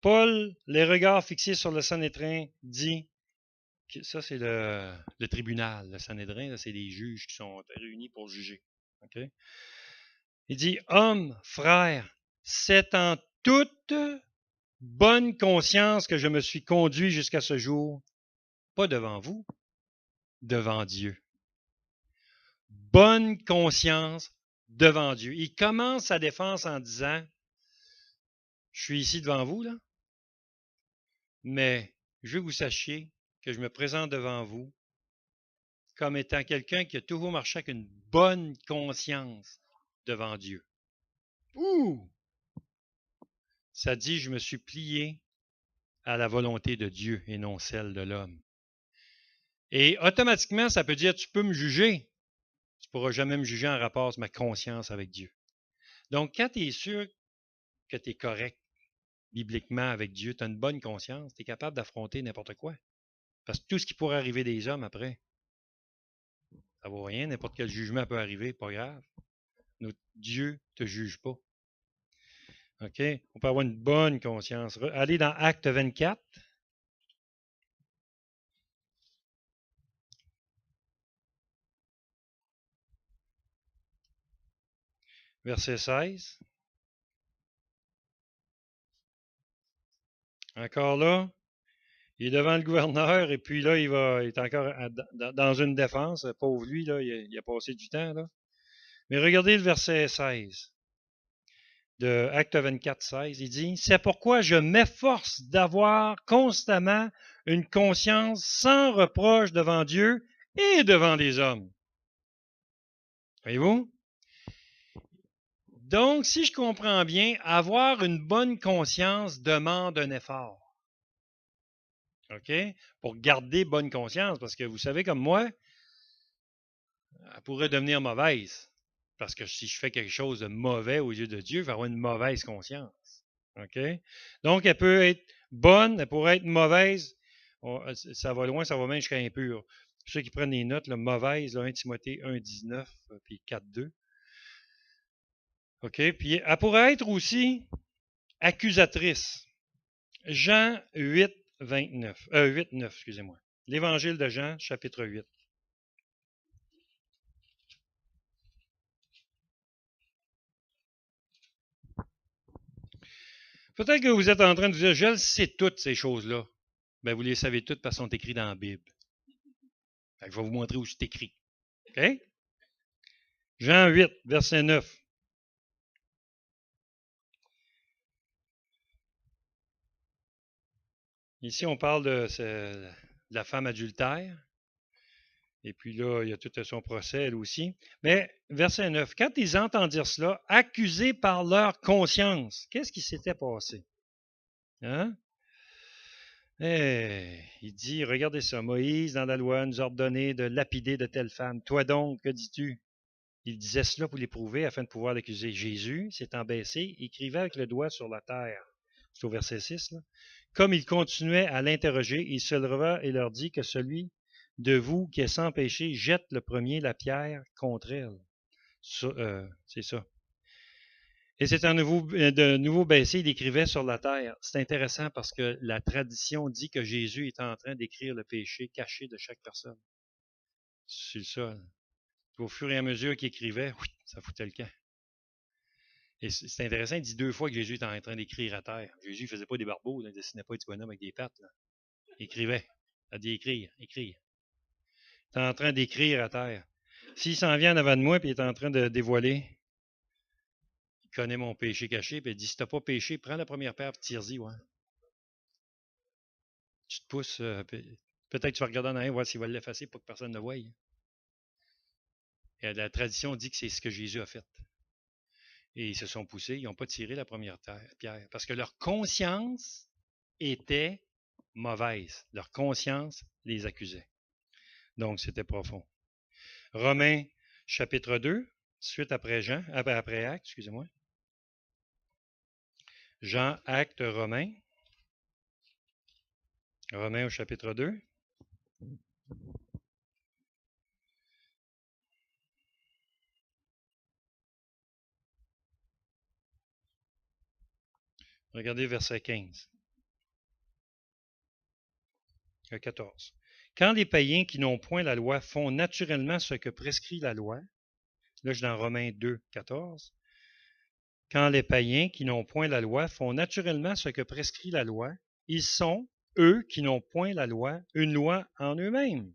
Paul, les regards fixés sur le Sanhédrin, dit que ça, c'est le tribunal. Le Sanhédrin, c'est les juges qui sont réunis pour juger. Okay? Il dit, hommes, frères, c'est en toute bonne conscience que je me suis conduit jusqu'à ce jour, pas devant vous, devant Dieu. Bonne conscience devant Dieu. Il commence sa défense en disant, je suis ici devant vous, là, mais je veux que vous sachiez que je me présente devant vous comme étant quelqu'un qui a toujours marché avec une bonne conscience devant Dieu. Ouh! Ça dit, je me suis plié à la volonté de Dieu et non celle de l'homme. Et automatiquement, ça peut dire, tu peux me juger. Tu ne pourras jamais me juger en rapport avec ma conscience avec Dieu. Donc, quand tu es sûr que tu es correct bibliquement avec Dieu, tu as une bonne conscience, tu es capable d'affronter n'importe quoi. Parce que tout ce qui pourrait arriver des hommes après, ça ne vaut rien, n'importe quel jugement peut arriver, pas grave. Notre Dieu ne te juge pas. OK? On peut avoir une bonne conscience. Allez dans Acte 24. Verset 16. Encore là, Il est devant le gouverneur, et puis là, il est encore dans une défense. Pauvre lui, là, il a passé du temps, là. Mais regardez le verset 16 de Acte 24, 16. Il dit, « C'est pourquoi je m'efforce d'avoir constamment une conscience sans reproche devant Dieu et devant les hommes. » Voyez-vous? Donc, si je comprends bien, avoir une bonne conscience demande un effort. OK? Pour garder bonne conscience, parce que vous savez comme moi, elle pourrait devenir mauvaise. Parce que si je fais quelque chose de mauvais aux yeux de Dieu, il va avoir une mauvaise conscience. OK? Donc, elle peut être bonne, elle pourrait être mauvaise. Ça va loin, ça va même jusqu'à impur. Ceux qui prennent les notes, là, mauvaise, là, 1 Timothée 1,19 puis 4,2. OK? Puis elle pourrait être aussi accusatrice. Jean 8, 29. 8, 9, excusez-moi. L'Évangile de Jean, chapitre 8. Peut-être que vous êtes en train de vous dire, je le sais toutes ces choses-là. Ben, vous les savez toutes parce qu'elles sont écrites dans la Bible. Fait que je vais vous montrer où c'est écrit. OK? Jean 8, verset 9. Ici, on parle de la femme adultère. Et puis là, il y a tout son procès, elle aussi. Mais, verset 9, quand ils entendirent cela, accusés par leur conscience, qu'est-ce qui s'était passé? Hein? Il dit, regardez ça, Moïse, dans la loi, nous a ordonné de lapider de telle femme. Toi donc, que dis-tu? Il disait cela pour l'éprouver afin de pouvoir l'accuser. Jésus, s'étant baissé, écrivait avec le doigt sur la terre. C'est au verset 6, là. Comme il continuait à l'interroger, il se leva et leur dit que celui de vous qui est sans péché jette le premier la pierre contre elle. C'est ça. Et c'est de nouveau baissé, il écrivait sur la terre. C'est intéressant parce que la tradition dit que Jésus est en train d'écrire le péché caché de chaque personne. C'est ça. Puis au fur et à mesure qu'il écrivait, ça foutait le camp. Et c'est intéressant, il dit 2 fois que Jésus est en train d'écrire à terre. Jésus ne faisait pas des barbeaux, il ne dessinait pas des bonhommes avec des pattes. Là. Il écrivait. Il a dit écrire. Il est en train d'écrire à terre. S'il s'en vient en avant de moi et il est en train de dévoiler, il connaît mon péché caché, puis il dit si tu n'as pas péché, prends la première paire et tire-y. Ouais. Tu te pousses, peut-être que tu vas regarder en arrière, voir s'il va l'effacer pour que personne ne le voie. Et la tradition dit que c'est ce que Jésus a fait. Et ils se sont poussés, ils n'ont pas tiré la première pierre. Parce que leur conscience était mauvaise. Leur conscience les accusait. Donc, c'était profond. Romains, chapitre 2, suite après Jean, après Actes, excusez-moi. Jean, Actes, Romains. Romains au chapitre 2. Regardez verset 15. 14. Quand les païens qui n'ont point la loi font naturellement ce que prescrit la loi, là je suis dans Romains 2, 14. Quand les païens qui n'ont point la loi font naturellement ce que prescrit la loi, ils sont, eux qui n'ont point la loi, une loi en eux-mêmes.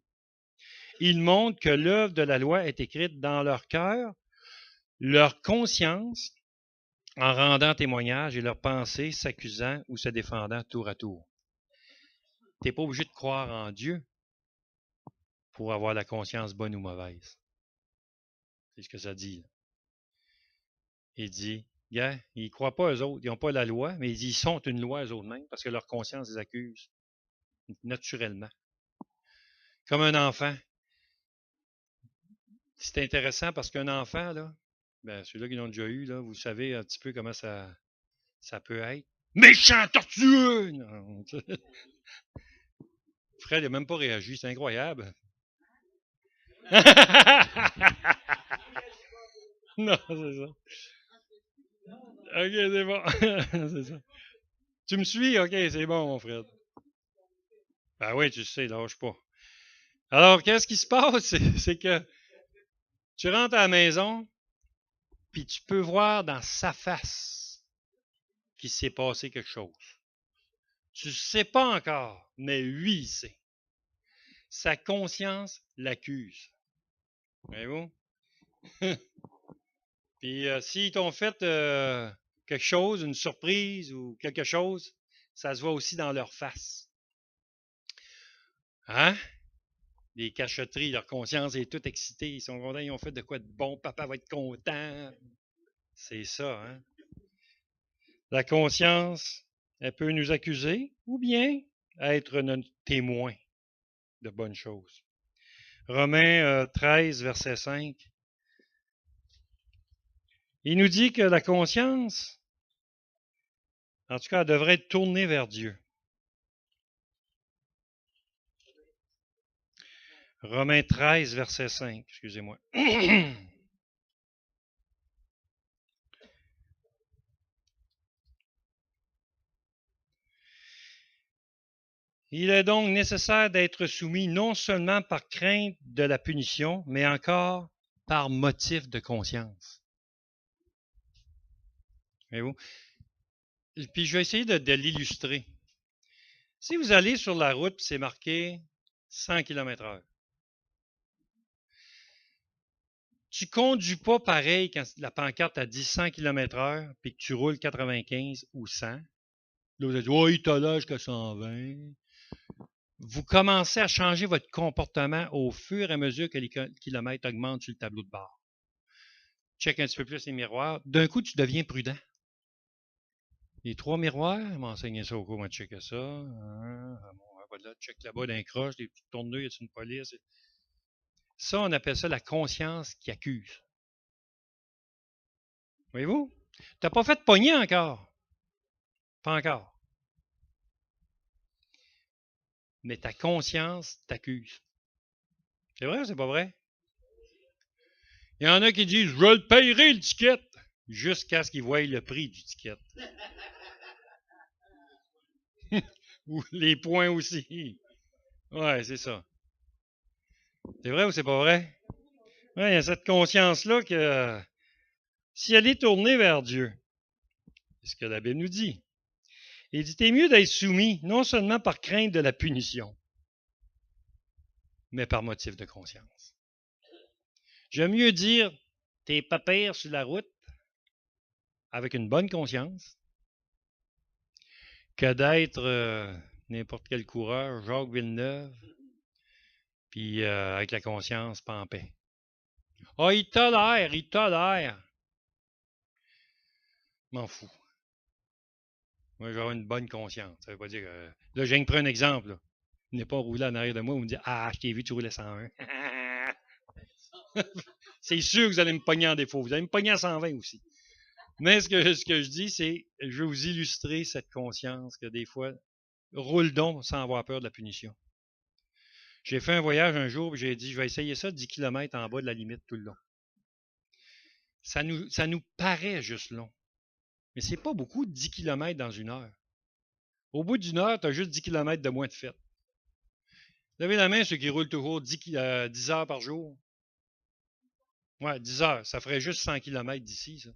Ils montrent que l'œuvre de la loi est écrite dans leur cœur, leur conscience, en rendant témoignage et leurs pensées s'accusant ou se défendant tour à tour. Tu n'es pas obligé de croire en Dieu pour avoir la conscience bonne ou mauvaise. C'est ce que ça dit. Là. Il dit, yeah, ils ne croient pas eux autres, ils n'ont pas la loi, mais ils sont une loi eux autres mêmes parce que leur conscience les accuse naturellement. Comme un enfant. C'est intéressant parce qu'un enfant, là, ben, ceux-là qui l'ont déjà eu, là, vous savez un petit peu comment ça peut être. Méchant, tortueux! Non. Fred n'a même pas réagi, c'est incroyable. Non, c'est ça. OK, c'est bon. C'est ça. Tu me suis? OK, c'est bon, mon Fred. Ben oui, tu sais, lâche pas. Alors, qu'est-ce qui se passe? C'est que tu rentres à la maison, puis tu peux voir dans sa face qu'il s'est passé quelque chose. Tu ne sais pas encore, mais lui, il sait. Sa conscience l'accuse. Voyez-vous? Puis s'ils t'ont fait quelque chose, une surprise ou quelque chose, ça se voit aussi dans leur face. Hein? Les cachotteries, leur conscience est toute excitée. Ils sont contents, ils ont fait de quoi de bon. Papa va être content. C'est ça, hein? La conscience, elle peut nous accuser ou bien être notre témoin de bonnes choses. Romains 13, verset 5. Il nous dit que la conscience, en tout cas, elle devrait être tournée vers Dieu. Romains 13, verset 5, excusez-moi. Il est donc nécessaire d'être soumis non seulement par crainte de la punition, mais encore par motif de conscience. Voyez-vous? Puis je vais essayer de l'illustrer. Si vous allez sur la route, c'est marqué 100 km/h. Tu ne conduis pas pareil quand la pancarte a dit 100 km/h puis que tu roules 95 ou 100. Là, vous allez dire, oh, il t'a là jusqu'à 120. Vous commencez à changer votre comportement au fur et à mesure que les kilomètres augmentent sur le tableau de bord. Check un petit peu plus les miroirs. D'un coup, tu deviens prudent. Les 3 miroirs, m'enseigner ça au cours, moi, checker ça. Voilà, check là-bas d'un croche, des petites tourneux, y a une police? Ça, on appelle ça la conscience qui accuse. Voyez-vous? Tu n'as pas fait de pogner encore. Pas encore. Mais ta conscience t'accuse. C'est vrai ou c'est pas vrai? Il y en a qui disent, je le payerai le ticket, jusqu'à ce qu'ils voient le prix du ticket. Ou les points aussi. Ouais, c'est ça. C'est vrai ou c'est pas vrai? Ouais, il y a cette conscience-là que si elle est tournée vers Dieu, c'est ce que la Bible nous dit. Il dit, t'es mieux d'être soumis, non seulement par crainte de la punition, mais par motif de conscience. J'aime mieux dire, t'es pas pire sur la route, avec une bonne conscience, que d'être n'importe quel coureur, Jacques Villeneuve, puis avec la conscience pas en paix. Ah, il tolère, il tolère. M'en fous. Moi, je vais avoir une bonne conscience. Ça veut pas dire que... Là, je viens de prendre un exemple. Là. Vous n'êtes pas roulé en arrière de moi, vous me dites, ah, je t'ai vu, tu roulais 101. C'est sûr que vous allez me pogner en défaut. Vous allez me pogner à 120 aussi. Mais ce que je dis, c'est, je vais vous illustrer cette conscience que des fois, roule donc sans avoir peur de la punition. J'ai fait un voyage un jour, et j'ai dit, je vais essayer ça 10 km en bas de la limite tout le long. Ça nous paraît juste long. Mais c'est pas beaucoup 10 km dans une heure. Au bout d'une heure, tu as juste 10 km de moins de fête. Levez la main ceux qui roulent toujours 10 heures par jour. Ouais, 10 heures. Ça ferait juste 100 km d'ici, ça.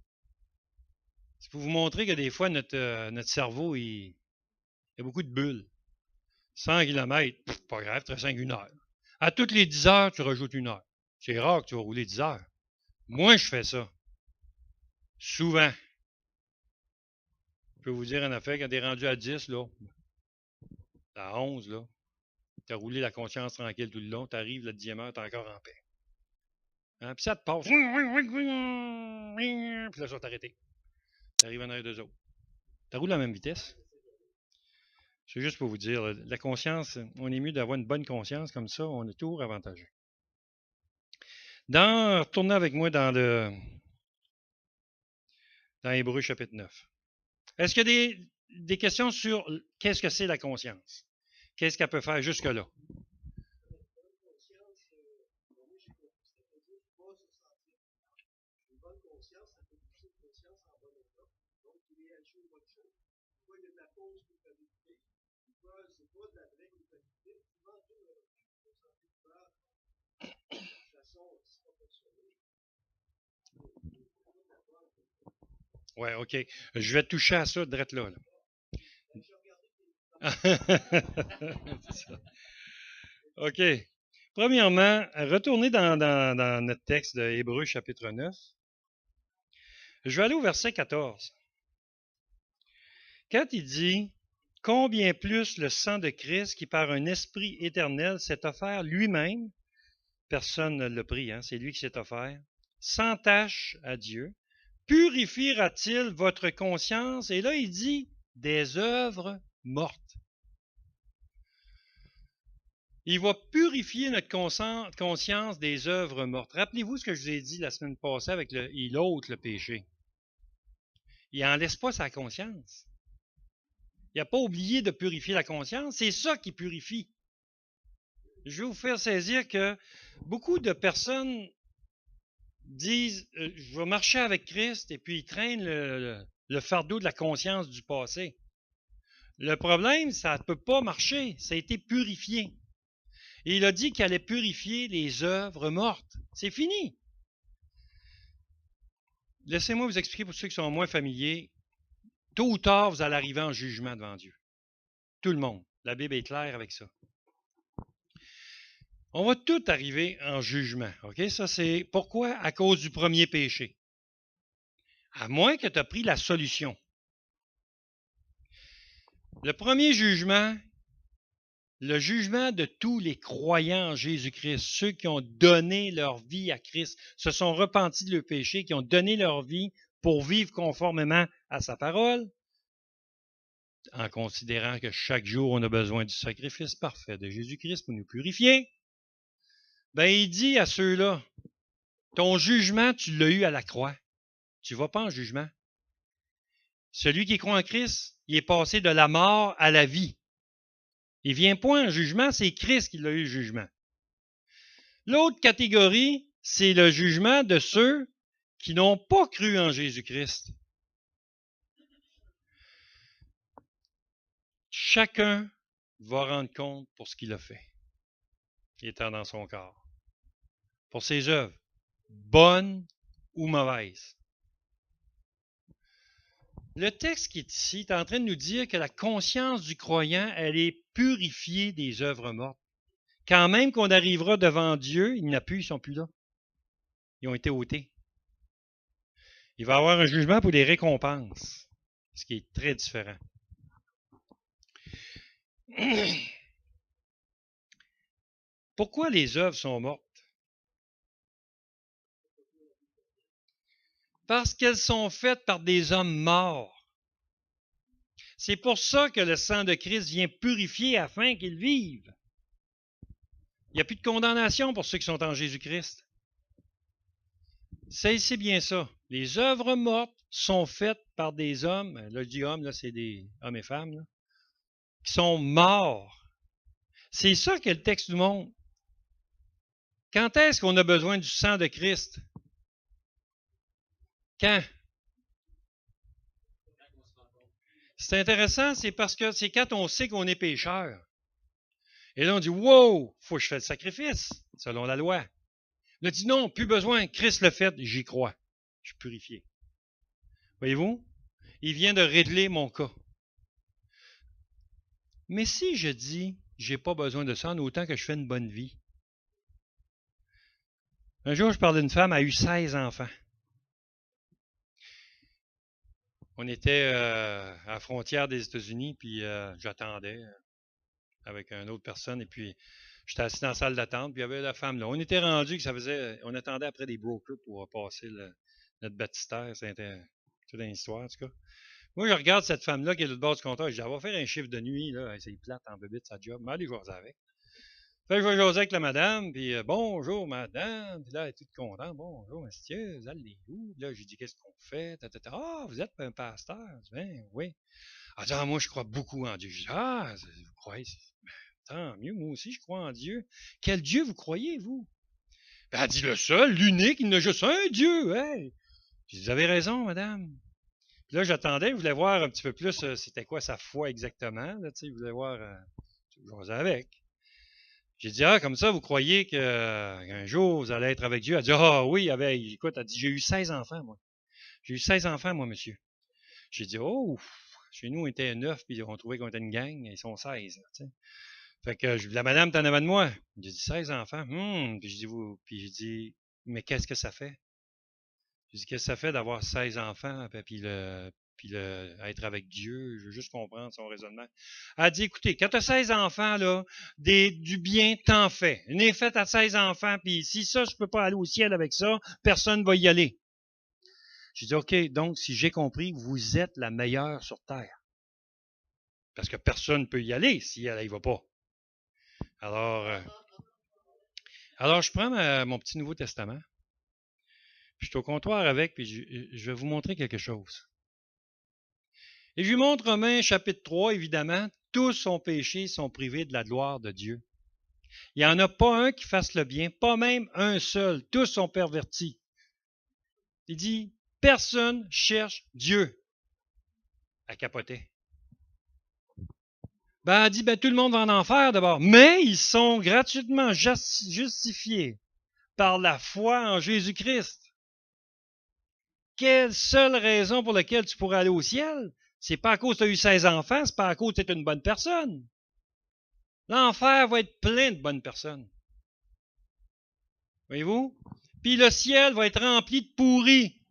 C'est pour vous montrer que des fois, notre cerveau, il y a beaucoup de bulles. 100 km, pas grave, tu restes 1 heure. À toutes les 10 heures, tu rajoutes 1 heure. C'est rare que tu vas rouler 10 heures. Moi, je fais ça. Souvent. Je peux vous dire en affaire, quand tu es rendu à 10, là, à 11, là, tu as roulé la conscience tranquille tout le long, tu arrives, la 10e heure, tu es encore en paix. Hein? Puis ça te passe. Puis là, ça va t'arrêter. Tu arrives en arrière d'eux autres. Tu roules à la même vitesse. C'est juste pour vous dire, la conscience, on est mieux d'avoir une bonne conscience, comme ça, on est toujours avantageux. Retournez avec moi dans Hébreux chapitre 9. Est-ce qu'il y a des questions sur qu'est-ce que c'est la conscience? Qu'est-ce qu'elle peut faire jusque-là? Ouais, OK. Je vais toucher à ça direct là. C'est ça. OK. Premièrement, retournez dans notre texte de Hébreux chapitre 9. Je vais aller au verset 14. Quand il dit « Combien plus le sang de Christ qui par un esprit éternel s'est offert lui-même, personne ne l'a pris, hein, c'est lui qui s'est offert, sans tâche à Dieu, purifiera-t-il votre conscience? » Et là, il dit « des œuvres mortes. » Il va purifier notre conscience des œuvres mortes. Rappelez-vous ce que je vous ai dit la semaine passée avec il ôte le péché. Il n'en laisse pas sa conscience. Il n'a pas oublié de purifier la conscience. C'est ça qui purifie. Je vais vous faire saisir que beaucoup de personnes disent je vais marcher avec Christ et puis ils traînent le fardeau de la conscience du passé. Le problème, ça ne peut pas marcher. Ça a été purifié. Et il a dit qu'il allait purifier les œuvres mortes. C'est fini. Laissez-moi vous expliquer pour ceux qui sont moins familiers. Tôt ou tard, vous allez arriver en jugement devant Dieu. Tout le monde. La Bible est claire avec ça. On va tout arriver en jugement. OK? Ça, c'est pourquoi? À cause du premier péché. À moins que tu aies pris la solution. Le premier jugement, le jugement de tous les croyants en Jésus-Christ, ceux qui ont donné leur vie à Christ, se sont repentis de leur péché, qui ont donné leur vie pour vivre conformément à sa parole, en considérant que chaque jour on a besoin du sacrifice parfait de Jésus-Christ pour nous purifier, ben il dit à ceux-là, ton jugement, tu l'as eu à la croix. Tu ne vas pas en jugement. Celui qui croit en Christ, il est passé de la mort à la vie. Il ne vient pas en jugement, c'est Christ qui l'a eu le jugement. L'autre catégorie, c'est le jugement de ceux qui n'ont pas cru en Jésus-Christ. Chacun va rendre compte pour ce qu'il a fait, étant dans son corps, pour ses œuvres, bonnes ou mauvaises. Le texte qui est ici est en train de nous dire que la conscience du croyant, elle est purifiée des œuvres mortes. Quand même qu'on arrivera devant Dieu, ils ne sont plus là. Ils ont été ôtés. Il va y avoir un jugement pour les récompenses, ce qui est très différent. Pourquoi les œuvres sont mortes? Parce qu'elles sont faites par des hommes morts. C'est pour ça que le sang de Christ vient purifier afin qu'ils vivent. Il n'y a plus de condamnation pour ceux qui sont en Jésus-Christ. C'est bien ça. Les œuvres mortes sont faites par des hommes, là je dis hommes, là c'est des hommes et femmes, là, qui sont morts. C'est ça que le texte nous montre. Quand est-ce qu'on a besoin du sang de Christ? Quand? C'est intéressant, c'est parce que c'est quand on sait qu'on est pécheur. Et là, on dit, wow, faut que je fasse le sacrifice, selon la loi. On a dit, non, plus besoin, Christ l'a fait, j'y crois. Je suis purifié. Voyez-vous? Il vient de régler mon cas. Mais si je dis, j'ai pas besoin de ça, en autant que je fais une bonne vie. Un jour, je parlais d'une femme, elle a eu 16 enfants. On était à la frontière des États-Unis, puis j'attendais avec une autre personne, et puis j'étais assis dans la salle d'attente, puis il y avait la femme là. On était rendu que on attendait après des brokers pour passer notre baptistère. C'était toute une histoire, en tout cas. Moi, je regarde cette femme-là qui est de l'autre bord du comptoir, je dis, elle va faire un chiffre de nuit, là, c'est plate en bébé de sa job, mais allez jaser avec. Fait que je vais jaser avec la madame, puis bonjour madame, puis là, elle est toute contente, bonjour monsieur, vous allez où? Puis là, j'ai dit, qu'est-ce qu'on fait? Ah, vous êtes un pasteur? Je dis, ben oui. Elle dit, ah, moi, je crois beaucoup en Dieu. Je dis, ah, vous croyez? Ben, tant mieux, moi aussi, je crois en Dieu. Quel Dieu vous croyez, vous? Ben, elle dit, le seul, l'unique, il n'a juste un Dieu, hey! Je dis, vous avez raison, madame. Puis là, j'attendais, je voulais voir un petit peu plus, c'était quoi sa foi exactement, là, tu sais, je voulais voir, je avec. J'ai dit, ah, comme ça, vous croyez qu'un jour, vous allez être avec Dieu? Elle dit, ah oui, écoute, elle dit, j'ai eu 16 enfants, moi. J'ai eu 16 enfants, moi, monsieur. J'ai dit, oh, Chez nous, on était 9, puis on trouvait qu'on était une gang. Ils sont 16. Là, tu sais. Fait que la madame, t'en avais de moi. J'ai dit 16 enfants. Puis j'ai dit, mais qu'est-ce que ça fait? J'ai dit, qu'est-ce que ça fait d'avoir 16 enfants, être avec Dieu? Je veux juste comprendre son raisonnement. Elle a dit, écoutez, quand tu as 16 enfants, là, du bien, t'en fais. Une est faite à 16 enfants, puis si ça, je peux pas aller au ciel avec ça, personne va y aller. J'ai dit, OK, donc, si j'ai compris, vous êtes la meilleure sur Terre. Parce que personne ne peut y aller si elle n'y va pas. Alors, je prends mon petit Nouveau Testament, puis je suis au comptoir avec, puis je vais vous montrer quelque chose. Et je lui montre Romains chapitre 3, évidemment, tous ont péché, sont privés de la gloire de Dieu. Il n'y en a pas un qui fasse le bien, pas même un seul, tous sont pervertis. Il dit, personne cherche Dieu. À capoter. Elle dit, tout le monde va en enfer d'abord, mais ils sont gratuitement justifiés par la foi en Jésus-Christ. Quelle seule raison pour laquelle tu pourrais aller au ciel? C'est pas à cause que tu as eu 16 enfants, c'est pas à cause que tu es une bonne personne. L'enfer va être plein de bonnes personnes. Voyez-vous? Puis le ciel va être rempli de pourris,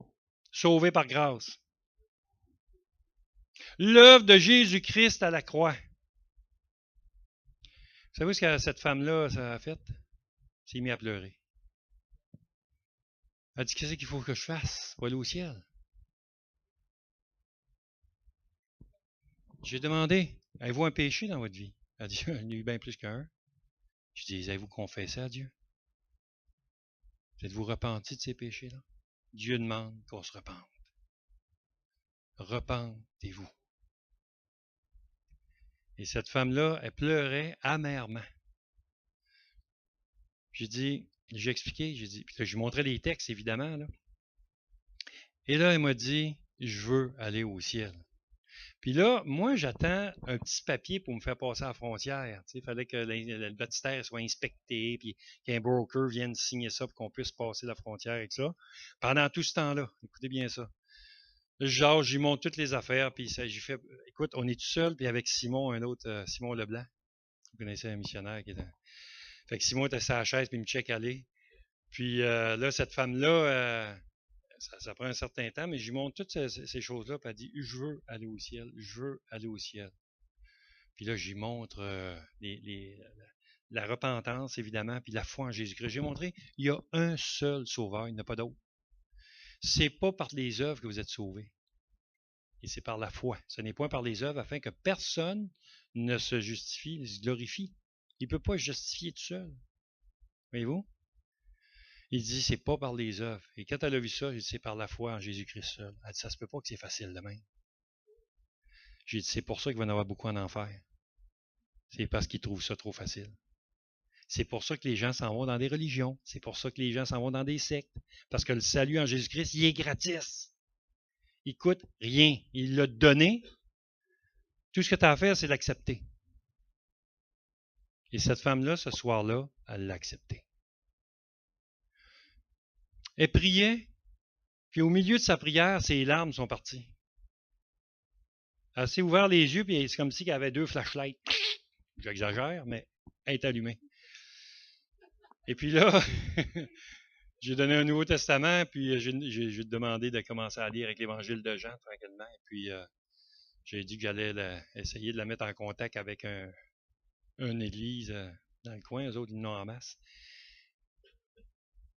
sauvés par grâce. L'œuvre de Jésus-Christ à la croix. Vous savez ce que cette femme-là ça a fait? Elle s'est mise à pleurer. Elle a dit, qu'est-ce qu'il faut que je fasse pour aller au ciel? J'ai demandé, avez-vous un péché dans votre vie? Elle a dit, il y en a eu bien plus qu'un. Je dis, avez-vous confessé à Dieu? Êtes-vous repenti de ces péchés-là? Dieu demande qu'on se repente. Repentez-vous. Et cette femme-là, elle pleurait amèrement. J'ai expliqué, puis là, je lui montrais les textes, évidemment. Là. Et là, elle m'a dit, je veux aller au ciel. Puis là, moi, j'attends un petit papier pour me faire passer à la frontière. Il fallait que le baptistère soit inspecté, puis qu'un broker vienne signer ça pour qu'on puisse passer la frontière avec ça. Pendant tout ce temps-là, écoutez bien ça. Genre, j'y montre toutes les affaires, puis j'ai fait, écoute, on est tout seul, puis avec Simon, un autre, Simon Leblanc. Vous connaissez un missionnaire qui était. Fait que Simon était sur la chaise, puis il me check aller. Puis là, cette femme-là, ça prend un certain temps, mais j'y montre toutes ces choses-là, puis elle dit, je veux aller au ciel, je veux aller au ciel. Puis là, j'y montre la repentance, évidemment, puis la foi en Jésus-Christ. J'ai montré, il y a un seul sauveur, il n'y en a pas d'autre. C'est pas par les œuvres que vous êtes sauvés. Et c'est par la foi. Ce n'est point par les œuvres afin que personne ne se justifie, ne se glorifie. Il ne peut pas se justifier tout seul. Voyez-vous? Il dit, c'est pas par les œuvres. Et quand elle a vu ça, il dit, c'est par la foi en Jésus-Christ seul. Elle dit, ça se peut pas que c'est facile de même. J'ai dit, c'est pour ça qu'il va y en avoir beaucoup en enfer. C'est parce qu'ils trouvent ça trop facile. C'est pour ça que les gens s'en vont dans des religions. C'est pour ça que les gens s'en vont dans des sectes. Parce que le salut en Jésus-Christ, il est gratis. Il coûte rien. Il l'a donné. Tout ce que tu as à faire, c'est l'accepter. Et cette femme-là, ce soir-là, elle l'a accepté. Elle priait, puis au milieu de sa prière, ses larmes sont parties. Elle s'est ouvert les yeux, puis c'est comme si elle avait 2 flashlights. J'exagère, mais elle est allumée. Et puis là, j'ai donné un Nouveau Testament, puis j'ai demandé de commencer à lire avec l'Évangile de Jean tranquillement. Et puis, j'ai dit que j'allais essayer de la mettre en contact avec une église dans le coin. Eux autres, ils l'ont en masse.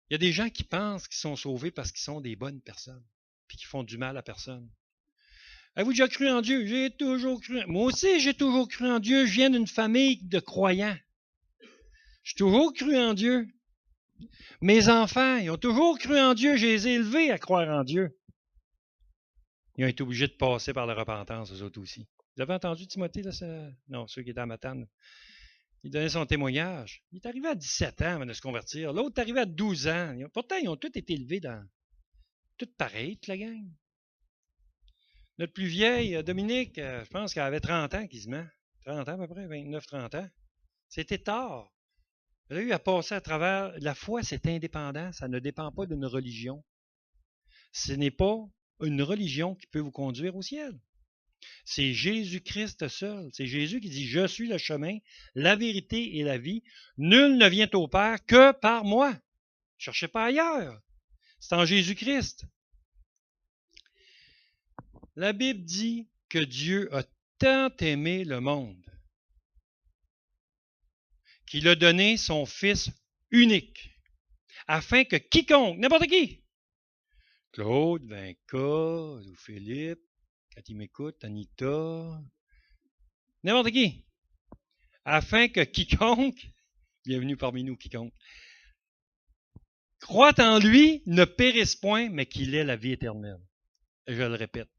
Il y a des gens qui pensent qu'ils sont sauvés parce qu'ils sont des bonnes personnes, puis qui font du mal à personne. Avez-vous déjà cru en Dieu? J'ai toujours cru. Moi aussi, j'ai toujours cru en Dieu. Je viens d'une famille de croyants. J'ai toujours cru en Dieu. Mes enfants, ils ont toujours cru en Dieu. Je les ai élevés à croire en Dieu. Ils ont été obligés de passer par la repentance, eux autres aussi. Vous avez entendu Timothée, là, non, ceux qui étaient à Matane. Il donnait son témoignage. Il est arrivé à 17 ans avant de se convertir. L'autre est arrivé à 12 ans. Pourtant, ils ont tous été élevés dans... Tout pareil, toute la gang. Notre plus vieille, Dominique, je pense qu'elle avait 30 ans quasiment. 30 ans à peu près, 29-30 ans. C'était tard. Elle a eu à passer à travers... La foi, c'est indépendant. Ça ne dépend pas d'une religion. Ce n'est pas une religion qui peut vous conduire au ciel. C'est Jésus-Christ seul. C'est Jésus qui dit, je suis le chemin, la vérité et la vie. Nul ne vient au Père que par moi. Ne cherchez pas ailleurs. C'est en Jésus-Christ. La Bible dit que Dieu a tant aimé le monde qu'il a donné son Fils unique, afin que quiconque, n'importe qui, Claude, Vinca, ou Philippe, quand il m'écoute, Anita, n'importe qui, afin que quiconque, bienvenue parmi nous, quiconque, croit en lui, ne périsse point, mais qu'il ait la vie éternelle. Je le répète,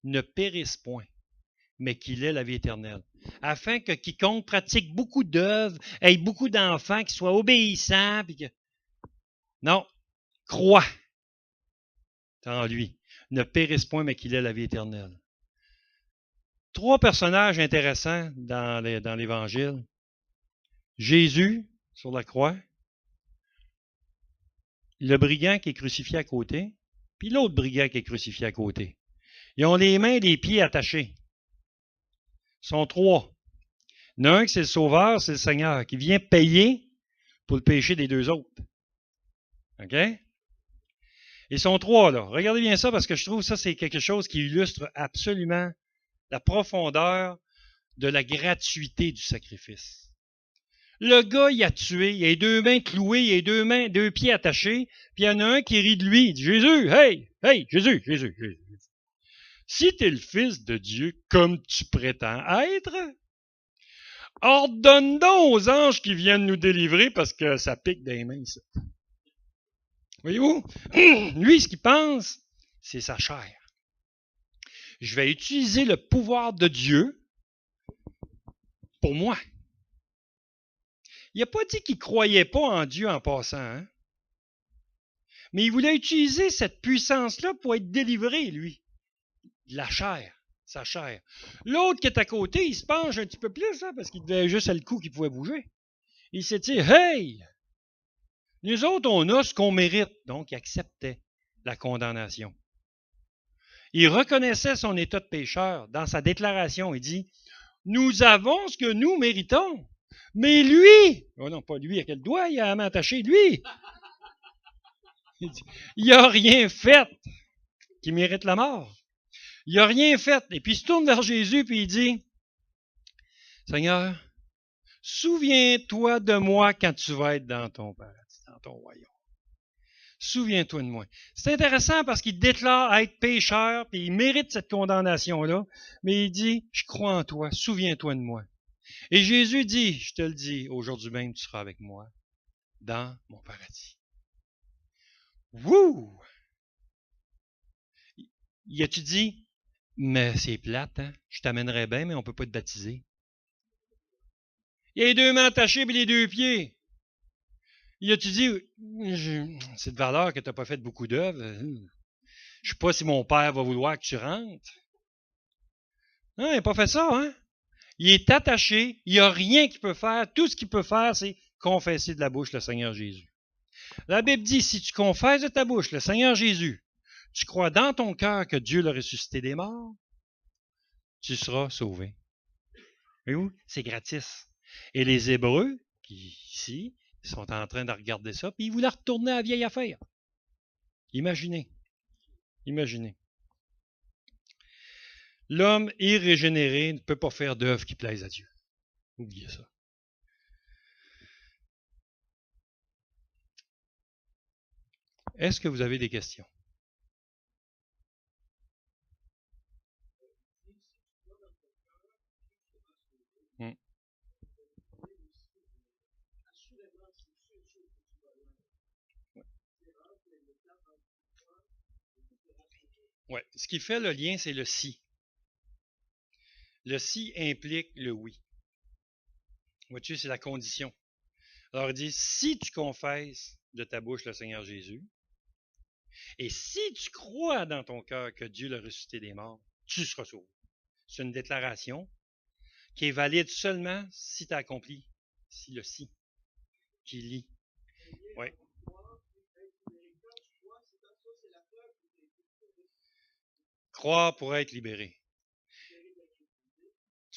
ne périsse point, mais qu'il ait la vie éternelle. Afin que quiconque pratique beaucoup d'œuvres, ait beaucoup d'enfants, qui soient obéissants, puis que... Non, crois en lui. Ne périsse point, mais qu'il ait la vie éternelle. 3 personnages intéressants dans l'Évangile. Jésus, sur la croix, le brigand qui est crucifié à côté, puis l'autre brigand qui est crucifié à côté. Ils ont les mains et les pieds attachés. Ils sont 3. Il y en a un qui c'est le Sauveur, c'est le Seigneur, qui vient payer pour le péché des 2 autres. OK? Ils sont 3, là. Regardez bien ça, parce que je trouve que ça, c'est quelque chose qui illustre absolument la profondeur de la gratuité du sacrifice. Le gars, il a tué, il a les 2 mains clouées, il a les 2 pieds attachés, puis il y en a un qui rit de lui. Il dit, Jésus, hey, Jésus. Si tu es le Fils de Dieu, comme tu prétends être, ordonne donc aux anges qui viennent nous délivrer parce que ça pique des mains, ça. Voyez-vous? Lui, ce qu'il pense, c'est sa chair. Je vais utiliser le pouvoir de Dieu pour moi. Il n'a pas dit qu'il ne croyait pas en Dieu en passant, hein? Mais il voulait utiliser cette puissance-là pour être délivré, lui. De la chair, sa chair. L'autre qui est à côté, il se penche un petit peu plus, hein, parce qu'il devait juste à le coup qu'il pouvait bouger. Il s'est dit, hey! Nous autres, on a ce qu'on mérite. Donc, il acceptait la condamnation. Il reconnaissait son état de pécheur dans sa déclaration. Il dit, nous avons ce que nous méritons. Mais lui, oh non, pas lui, à quel doigt il a à m'attacher, lui. Il n'a rien fait qui mérite la mort. Il n'a rien fait. Et puis il se tourne vers Jésus et il dit, Seigneur, souviens-toi de moi quand tu vas être dans ton paradis, dans ton royaume. Souviens-toi de moi. C'est intéressant parce qu'il déclare être pécheur, puis il mérite cette condamnation-là, mais il dit, je crois en toi, souviens-toi de moi. Et Jésus dit, je te le dis, aujourd'hui même tu seras avec moi dans mon paradis. Wouh! Y a-tu dit, mais c'est plate, hein? Je t'amènerais bien, mais on ne peut pas te baptiser. Il y a les 2 mains attachées et les 2 pieds. Il a-tu dit, c'est de valeur que tu n'as pas fait beaucoup d'œuvres. Je ne sais pas si mon père va vouloir que tu rentres. Non, il n'a pas fait ça, hein? Il est attaché, il n'y a rien qu'il peut faire. Tout ce qu'il peut faire, c'est confesser de la bouche le Seigneur Jésus. La Bible dit, si tu confesses de ta bouche le Seigneur Jésus, tu crois dans ton cœur que Dieu l'a ressuscité des morts, tu seras sauvé. Voyez-vous? C'est gratis. Et les Hébreux, qui ici, sont en train de regarder ça, puis ils voulaient retourner à la vieille affaire. Imaginez. L'homme irrégénéré ne peut pas faire d'œuvre qui plaise à Dieu. Oubliez ça. Est-ce que vous avez des questions? Ouais. Ce qui fait le lien, c'est le si. Le si implique le oui. Vois-tu, c'est la condition. Alors, il dit, si tu confesses de ta bouche le Seigneur Jésus, et si tu crois dans ton cœur que Dieu l'a ressuscité des morts, tu seras sauvé. C'est une déclaration qui est valide seulement si tu as accompli si le si qui lit. Oui. Croire pour être libéré.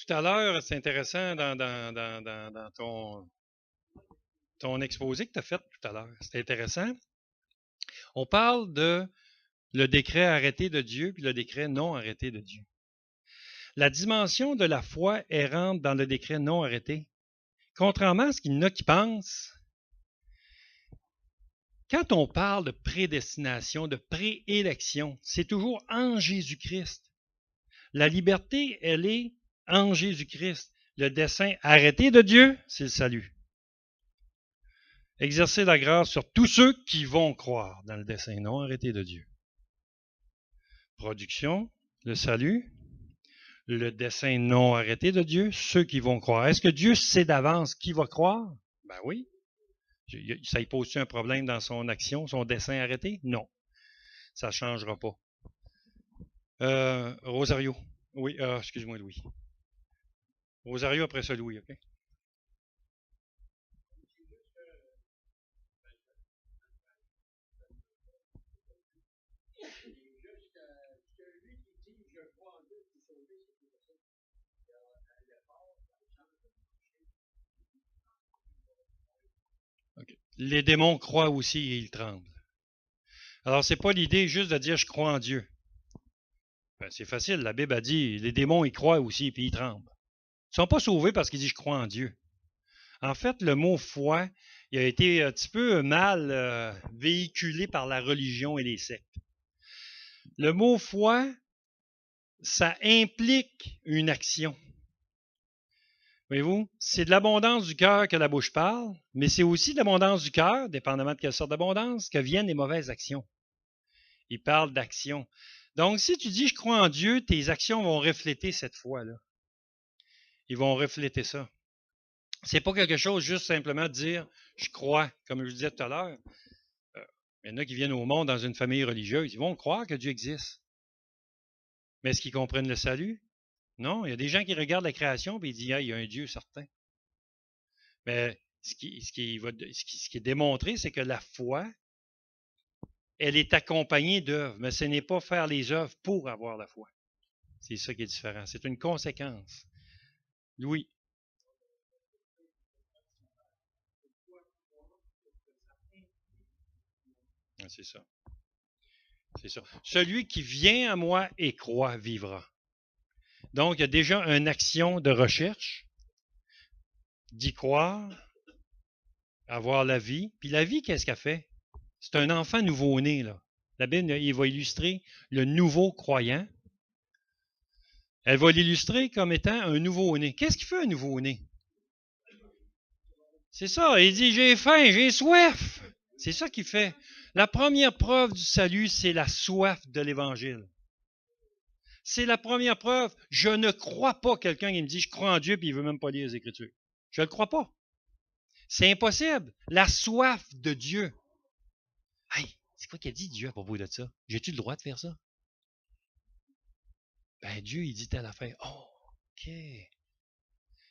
tout à l'heure, c'est intéressant dans ton exposé que tu as fait tout à l'heure. C'est intéressant. On parle de le décret arrêté de Dieu puis le décret non arrêté de Dieu. La dimension de la foi errante dans le décret non arrêté, contrairement à ce qu'il y en a qui pensent, quand on parle de prédestination, de préélection, c'est toujours en Jésus-Christ. La liberté, elle est en Jésus-Christ. Le dessein arrêté de Dieu, c'est le salut. Exercer la grâce sur tous ceux qui vont croire dans le dessein non arrêté de Dieu. Production, le salut, le dessein non arrêté de Dieu, ceux qui vont croire. Est-ce que Dieu sait d'avance qui va croire? Ben oui. Ça y pose-tu un problème dans son action, son dessein arrêté? Non. Ça ne changera pas. Rosario. Oui, excuse-moi, Louis. Rosario après ça, Louis, OK? Okay. Les démons croient aussi et ils tremblent. Alors, c'est pas l'idée juste de dire je crois en Dieu. Ben, c'est facile, la Bible a dit les démons ils croient aussi puis ils tremblent. Ils ne sont pas sauvés parce qu'ils disent je crois en Dieu. En fait, le mot foi, il a été un petit peu mal véhiculé par la religion et les sectes. Le mot foi, ça implique une action. Voyez-vous, c'est de l'abondance du cœur que la bouche parle, mais c'est aussi de l'abondance du cœur, dépendamment de quelle sorte d'abondance, que viennent les mauvaises actions. Il parle d'action. Donc, si tu dis je crois en Dieu, tes actions vont refléter cette foi-là. Ils vont refléter ça. C'est pas quelque chose juste simplement de dire je crois, comme je disais tout à l'heure. Il y en a qui viennent au monde dans une famille religieuse, ils vont croire que Dieu existe. Mais est-ce qu'ils comprennent le salut? Non, il y a des gens qui regardent la création et ils disent ah, il y a un Dieu certain. Mais ce qui est démontré, c'est que la foi, elle est accompagnée d'œuvres, mais ce n'est pas faire les œuvres pour avoir la foi. C'est ça qui est différent. C'est une conséquence. Louis. C'est ça. C'est ça. Celui qui vient à moi et croit vivra. Donc, il y a déjà une action de recherche, d'y croire, avoir la vie. Puis la vie, qu'est-ce qu'elle fait? C'est un enfant nouveau-né, là. La Bible, il va illustrer le nouveau croyant. Elle va l'illustrer comme étant un nouveau-né. Qu'est-ce qui fait un nouveau-né? C'est ça. Il dit, j'ai faim, j'ai soif. C'est ça qu'il fait. La première preuve du salut, c'est la soif de l'Évangile. C'est la première preuve. Je ne crois pas quelqu'un qui me dit, je crois en Dieu, puis il ne veut même pas lire les Écritures. Je ne le crois pas. C'est impossible. La soif de Dieu. Hey, c'est quoi qu'il a dit Dieu à propos de ça? J'ai-tu le droit de faire ça? Ben, Dieu, il dit à la fin, oh, OK. Il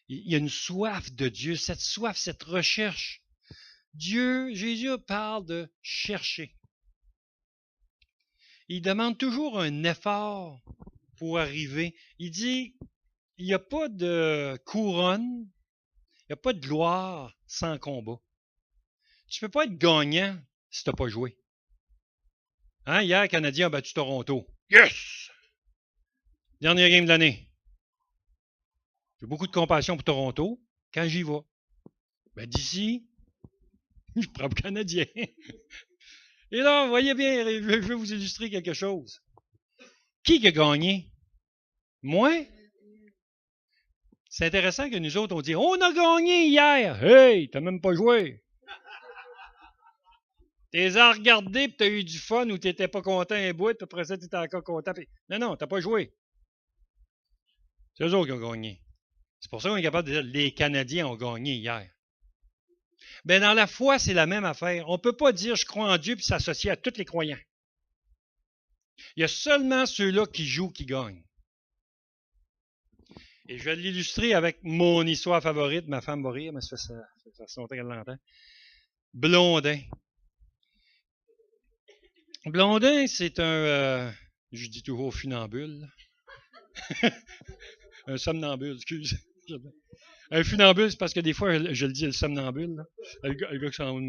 y a une soif de Dieu, cette soif, cette recherche. Dieu, Jésus parle de chercher. Il demande toujours un effort pour arriver. Il dit, il n'y a pas de couronne, il n'y a pas de gloire sans combat. Tu ne peux pas être gagnant si tu n'as pas joué. Hein, hier, le Canadien a battu Toronto. Yes! Dernière game de l'année. J'ai beaucoup de compassion pour Toronto quand j'y vais. Ben, d'ici, je prends le Canadien. Et là, vous voyez bien, je vais vous illustrer quelque chose. Qui a gagné? Moi? C'est intéressant que nous autres, on dit, on a gagné hier. Hey, t'as même pas joué. T'es à regarder, puis t'as eu du fun ou t'étais pas content un bout, puis après ça, t'étais encore content. Puis... Non, t'as pas joué. C'est eux autres qui ont gagné. C'est pour ça qu'on est capable de dire, les Canadiens ont gagné hier. Ben, dans la foi, c'est la même affaire. On ne peut pas dire je crois en Dieu puis s'associer à tous les croyants. Il y a seulement ceux-là qui jouent qui gagnent. Et je vais l'illustrer avec mon histoire favorite. Ma femme va rire, mais ça fait longtemps qu'elle l'entend. Blondin. Blondin, c'est un... je dis toujours funambule. Un somnambule, excuse. Un funambule, c'est parce que des fois, je le dis, le somnambule. Là. Le gars qui s'en...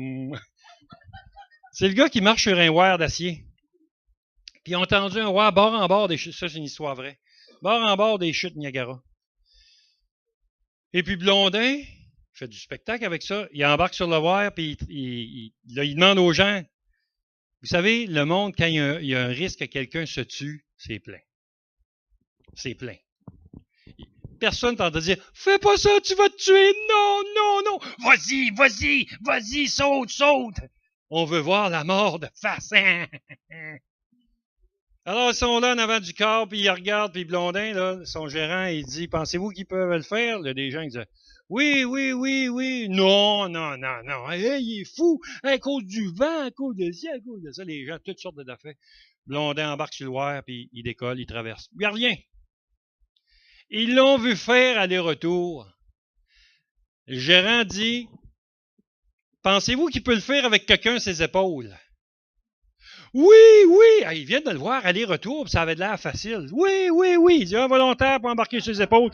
C'est le gars qui marche sur un wire d'acier. Puis ils ont entendu un wire bord en bord des chutes. Ça, c'est une histoire vraie. Bord en bord des chutes Niagara. Et puis Blondin, il fait du spectacle avec ça. Il embarque sur le wire, puis là, il demande aux gens. Vous savez, le monde, quand il y a un risque que quelqu'un se tue, c'est plein. C'est plein. Personne t'entend dire « Fais pas ça, tu vas te tuer! Non, non, non! Vas-y, vas-y, vas-y, saute, saute! » On veut voir la mort de face. Alors, ils sont là en avant du corps, puis ils regardent, puis Blondin, là, son gérant, il dit « Pensez-vous qu'ils peuvent le faire? » Il y a des gens qui disent « Oui, oui, oui, oui. Non, non, non, non. Hey, il est fou. À cause du vent, à cause de ça, à cause de ça. » Les gens, toutes sortes d'affaires. Blondin embarque sur le wire, puis il décolle, il traverse. Il n'y a rien. Ils l'ont vu faire aller-retour. Le gérant dit « Pensez-vous qu'il peut le faire avec quelqu'un à ses épaules? » Oui, oui. Ah, il vient de le voir aller-retour, puis ça avait l'air facile. Oui, oui, oui. Il dit « Un volontaire pour embarquer sur ses épaules. »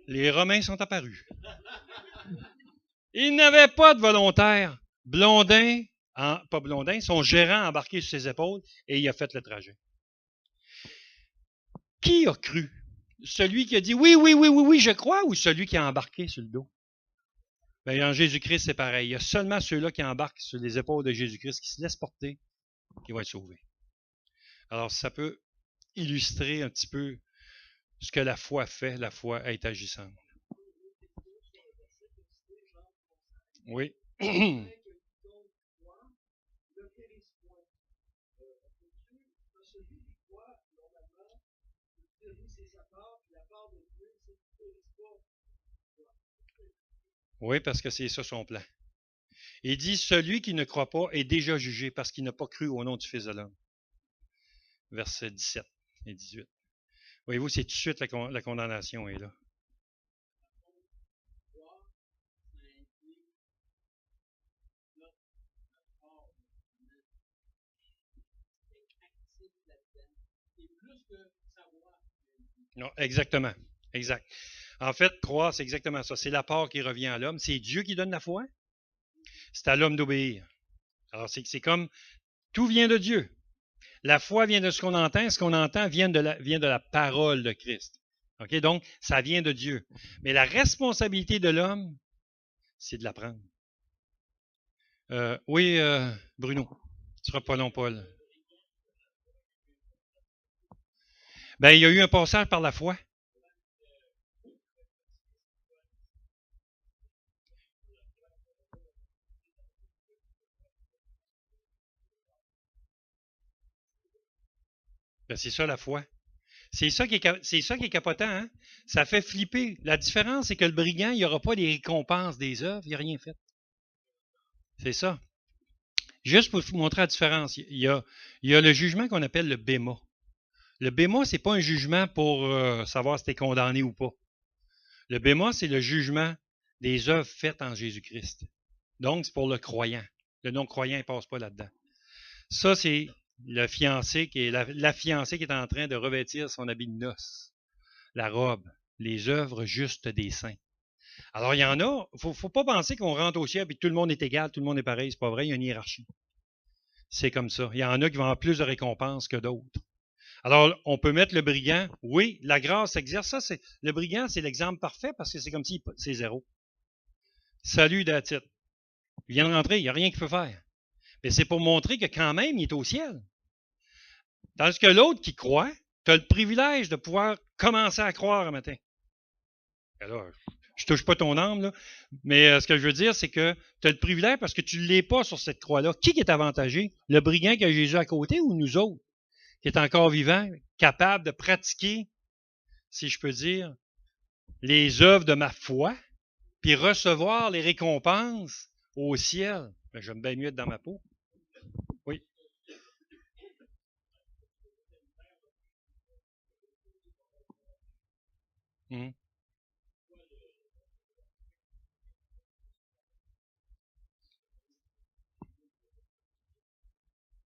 Les Romains sont apparus. Il n'avait pas de volontaire. Blondin, pas Blondin, son gérant a embarqué sur ses épaules et il a fait le trajet. Qui a cru? Celui qui a dit oui, oui, oui, oui, oui, je crois, ou celui qui a embarqué sur le dos? Bien, en Jésus-Christ, c'est pareil. Il y a seulement ceux-là qui embarquent sur les épaules de Jésus-Christ, qui se laissent porter, qui vont être sauvés. Alors, ça peut illustrer un petit peu ce que la foi fait. La foi est agissante. Oui. Oui, parce que c'est ça son plan. Il dit, celui qui ne croit pas est déjà jugé parce qu'il n'a pas cru au nom du Fils de l'homme. Versets 17 et 18. Voyez-vous, c'est tout de suite la condamnation est là. Non, exactement. Exact. En fait, croire, c'est exactement ça. C'est la part qui revient à l'homme. C'est Dieu qui donne la foi. C'est à l'homme d'obéir. Alors, c'est comme tout vient de Dieu. La foi vient de ce qu'on entend. Ce qu'on entend vient de la parole de Christ. OK? Donc, ça vient de Dieu. Mais la responsabilité de l'homme, c'est de l'apprendre. Oui, Bruno. Tu seras pas long, Paul. Ben, il y a eu un passage par la foi. Ben, c'est ça la foi. C'est ça qui est capotant, hein? Ça fait flipper. La différence, c'est que le brigand, il n'y aura pas les récompenses des œuvres, il n'a rien fait. C'est ça. Juste pour vous montrer la différence, il y a le jugement qu'on appelle le béma. Le béma, c'est pas un jugement pour savoir si tu es condamné ou pas. Le béma, c'est le jugement des œuvres faites en Jésus-Christ. Donc, c'est pour le croyant. Le non-croyant ne passe pas là-dedans. Ça, c'est le fiancé qui est la fiancée qui est en train de revêtir son habit de noces, la robe, les œuvres justes des saints. Alors, il y en a, faut pas penser qu'on rentre au ciel et que tout le monde est égal, tout le monde est pareil. C'est pas vrai, il y a une hiérarchie. C'est comme ça. Il y en a qui vont avoir plus de récompenses que d'autres. Alors, on peut mettre le brigand. Oui, la grâce s'exerce. Ça, le brigand, c'est l'exemple parfait parce que c'est comme si c'est zéro. Salut, that's it. Il vient de rentrer, il n'y a rien qu'il peut faire. Mais c'est pour montrer que quand même, il est au ciel. Tandis que l'autre qui croit, tu as le privilège de pouvoir commencer à croire un matin. Alors, je touche pas ton âme, là, mais ce que je veux dire, c'est que tu as le privilège parce que tu ne l'es pas sur cette croix-là. Qui est avantagé? Le brigand qui a Jésus à côté ou nous autres, qui est encore vivant, capable de pratiquer, si je peux dire, les œuvres de ma foi, puis recevoir les récompenses au ciel? Ben, j'aime bien mieux être dans ma peau. Oui. Hum,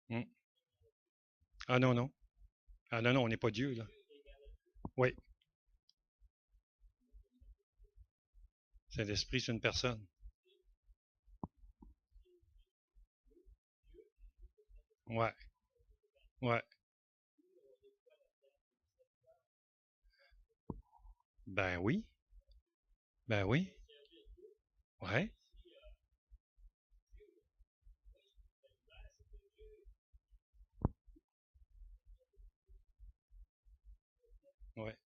hum. Ah non, non. Ah non, non, on n'est pas Dieu, là. Oui, Saint-Esprit, c'est une personne. Ouais, ouais. Ben oui, ben oui. Ouais, ouais.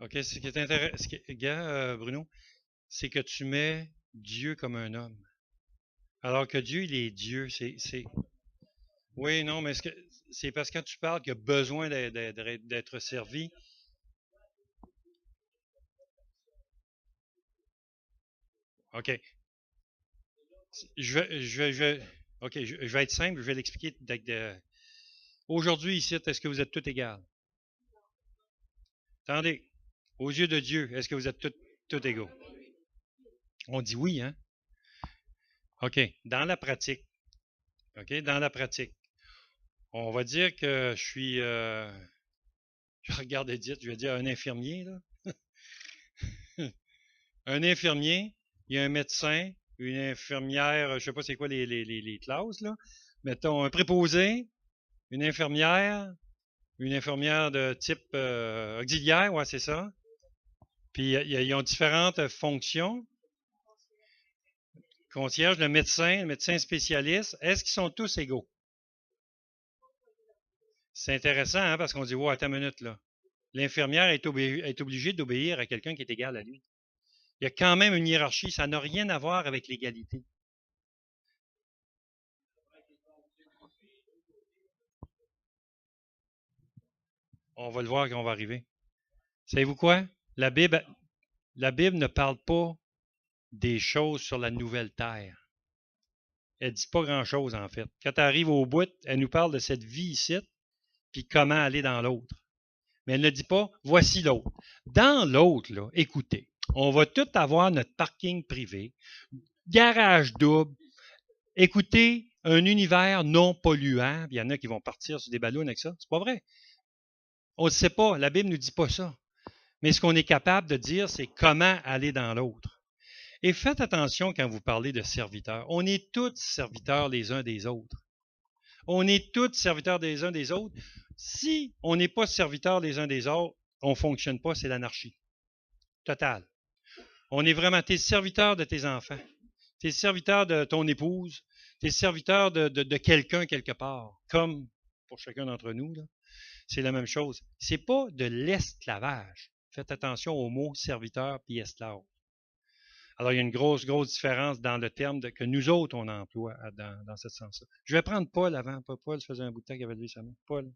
OK, ce qui est intéressant, gars, Bruno, c'est que tu mets Dieu comme un homme. Alors que Dieu, il est Dieu. Oui, non, mais c'est parce que quand tu parles qu'il y a besoin d'être servi. OK. OK, je vais être simple, je vais l'expliquer. Aujourd'hui, ici, est-ce que vous êtes tous égaux? Attendez. Aux yeux de Dieu, est-ce que vous êtes tous égaux? On dit oui, hein? OK. Dans la pratique. OK? Dans la pratique. On va dire que je suis. Je regarde Edith, je vais dire un infirmier, là. Un infirmier, il y a un médecin, une infirmière, je sais pas c'est quoi les classes, là. Mettons un préposé, une infirmière de type auxiliaire, ouais, c'est ça. Puis ils ont différentes fonctions. Concierge, le médecin spécialiste, est-ce qu'ils sont tous égaux? C'est intéressant, hein, parce qu'on dit, wow, attends une minute, là. L'infirmière est obligée d'obéir à quelqu'un qui est égal à lui. Il y a quand même une hiérarchie, ça n'a rien à voir avec l'égalité. On va le voir quand on va arriver. Savez-vous quoi? La Bible, la Bible ne parle pas des choses sur la nouvelle terre. Elle ne dit pas grand-chose, en fait. Quand elle arrive au bout, elle nous parle de cette vie ici, puis comment aller dans l'autre. Mais elle ne dit pas, voici l'autre. Dans l'autre, là, écoutez, on va tout avoir notre parking privé, garage double, écoutez, un univers non polluant. Il y en a qui vont partir sur des ballons avec ça. C'est pas vrai. On ne sait pas. La Bible ne nous dit pas ça. Mais ce qu'on est capable de dire, c'est comment aller dans l'autre. Et faites attention quand vous parlez de serviteurs. On est tous serviteurs les uns des autres. On est tous serviteurs des uns des autres. Si on n'est pas serviteurs les uns des autres, on ne fonctionne pas, c'est l'anarchie totale. On est vraiment, tu es serviteur de tes enfants. Tu es serviteur de ton épouse. Tu es serviteur de quelqu'un quelque part. Comme pour chacun d'entre nous, là, c'est la même chose. C'est pas de l'esclavage. Faites attention aux mots serviteur et esclave. Alors, il y a une grosse, grosse différence dans le terme que nous autres, on emploie dans ce sens-là. Je vais prendre Paul avant. Paul, ça faisait un bout de temps qu'il avait levé sa main. Paul.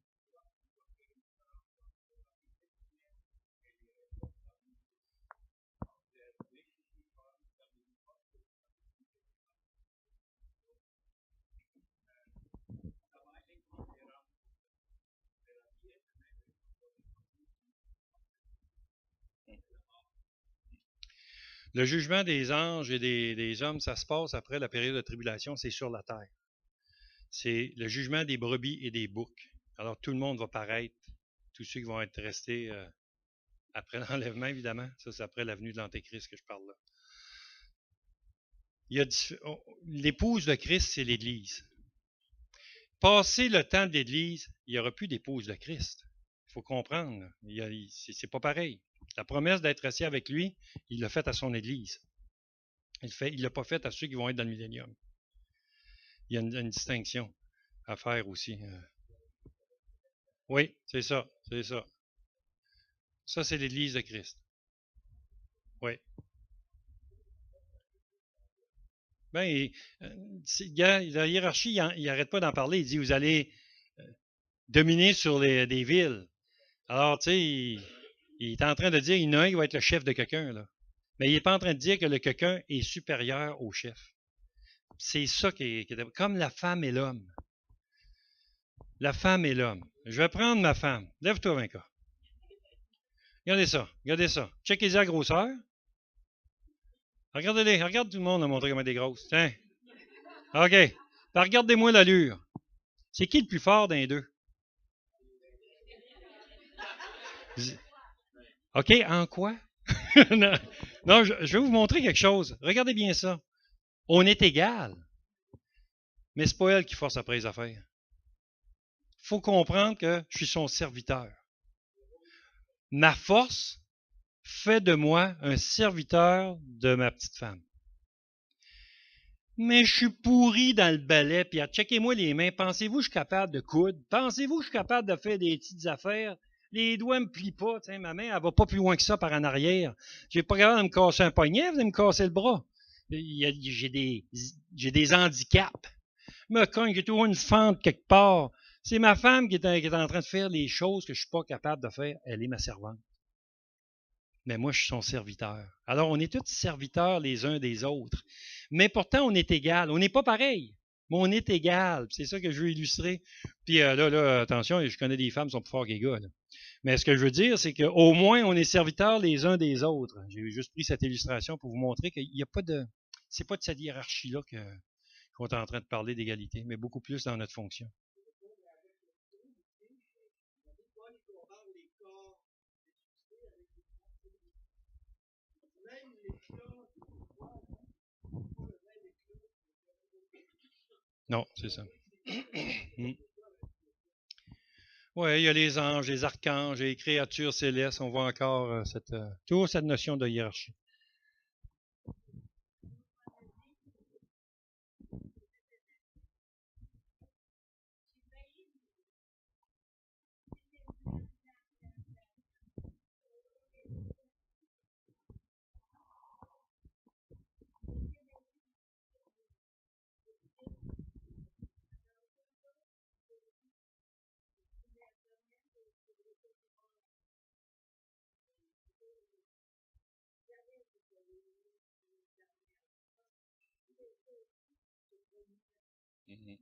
Le jugement des anges et des hommes, ça se passe après la période de tribulation, c'est sur la terre. C'est le jugement des brebis et des boucs. Alors, tout le monde va paraître, tous ceux qui vont être restés après l'enlèvement, évidemment. Ça, c'est après l'avenue de l'Antéchrist que je parle là. Il y a l'épouse de Christ, c'est l'Église. Passé le temps de l'Église, il n'y aura plus d'épouse de Christ. Il faut comprendre. C'est pas pareil. La promesse d'être assis avec lui, il l'a faite à son Église. Il ne l'a pas faite à ceux qui vont être dans le millénium. Il y a une distinction à faire aussi. Oui, c'est ça. C'est ça. Ça, c'est l'Église de Christ. Oui. Ben, la hiérarchie, il n'arrête pas d'en parler. Il dit, vous allez dominer sur des villes. Alors, tu sais, il est en train de dire, il y en a un qui va être le chef de quelqu'un, là. Mais il n'est pas en train de dire que le quelqu'un est supérieur au chef. C'est ça qui est comme la femme et l'homme. La femme et l'homme. Je vais prendre ma femme. Lève-toi, Vinca. Regardez ça. Regardez ça. Checkez-y la grosseur. Regardez-les. Regarde tout le monde à montrer comment elle est grosse. Tiens. OK. Regardez-moi l'allure. C'est qui le plus fort d'un deux? OK, en quoi? non, je vais vous montrer quelque chose. Regardez bien ça. On est égal, mais c'est pas elle qui force après les affaires. Il faut comprendre que je suis son serviteur. Ma force fait de moi un serviteur de ma petite femme. Mais je suis pourri dans le balai, puis checkez-moi les mains. Pensez-vous que je suis capable de coudre? Pensez-vous que je suis capable de faire des petites affaires? Les doigts me plient pas. T'sais, ma main, elle va pas plus loin que ça par en arrière. J'ai pas capable de me casser un poignet, vous allez me casser le bras. J'ai des handicaps. Me cogne, j'ai toujours une fente quelque part. C'est ma femme qui est en train de faire les choses que je suis pas capable de faire. Elle est ma servante. Mais moi, je suis son serviteur. Alors, on est tous serviteurs les uns des autres. Mais pourtant, on est égal. On n'est pas pareil, mais on est égal. C'est ça que je veux illustrer. Puis là, attention, je connais des femmes qui sont plus fortes que les gars. Là. Mais ce que je veux dire, c'est qu'au moins, on est serviteurs les uns des autres. J'ai juste pris cette illustration pour vous montrer qu'il n'y a pas de... C'est pas de cette hiérarchie-là qu'on est en train de parler d'égalité, mais beaucoup plus dans notre fonction. Non, c'est ça. Oui, il y a les anges, les archanges, les créatures célestes. On voit encore toujours cette notion de hiérarchie. Mm-hmm.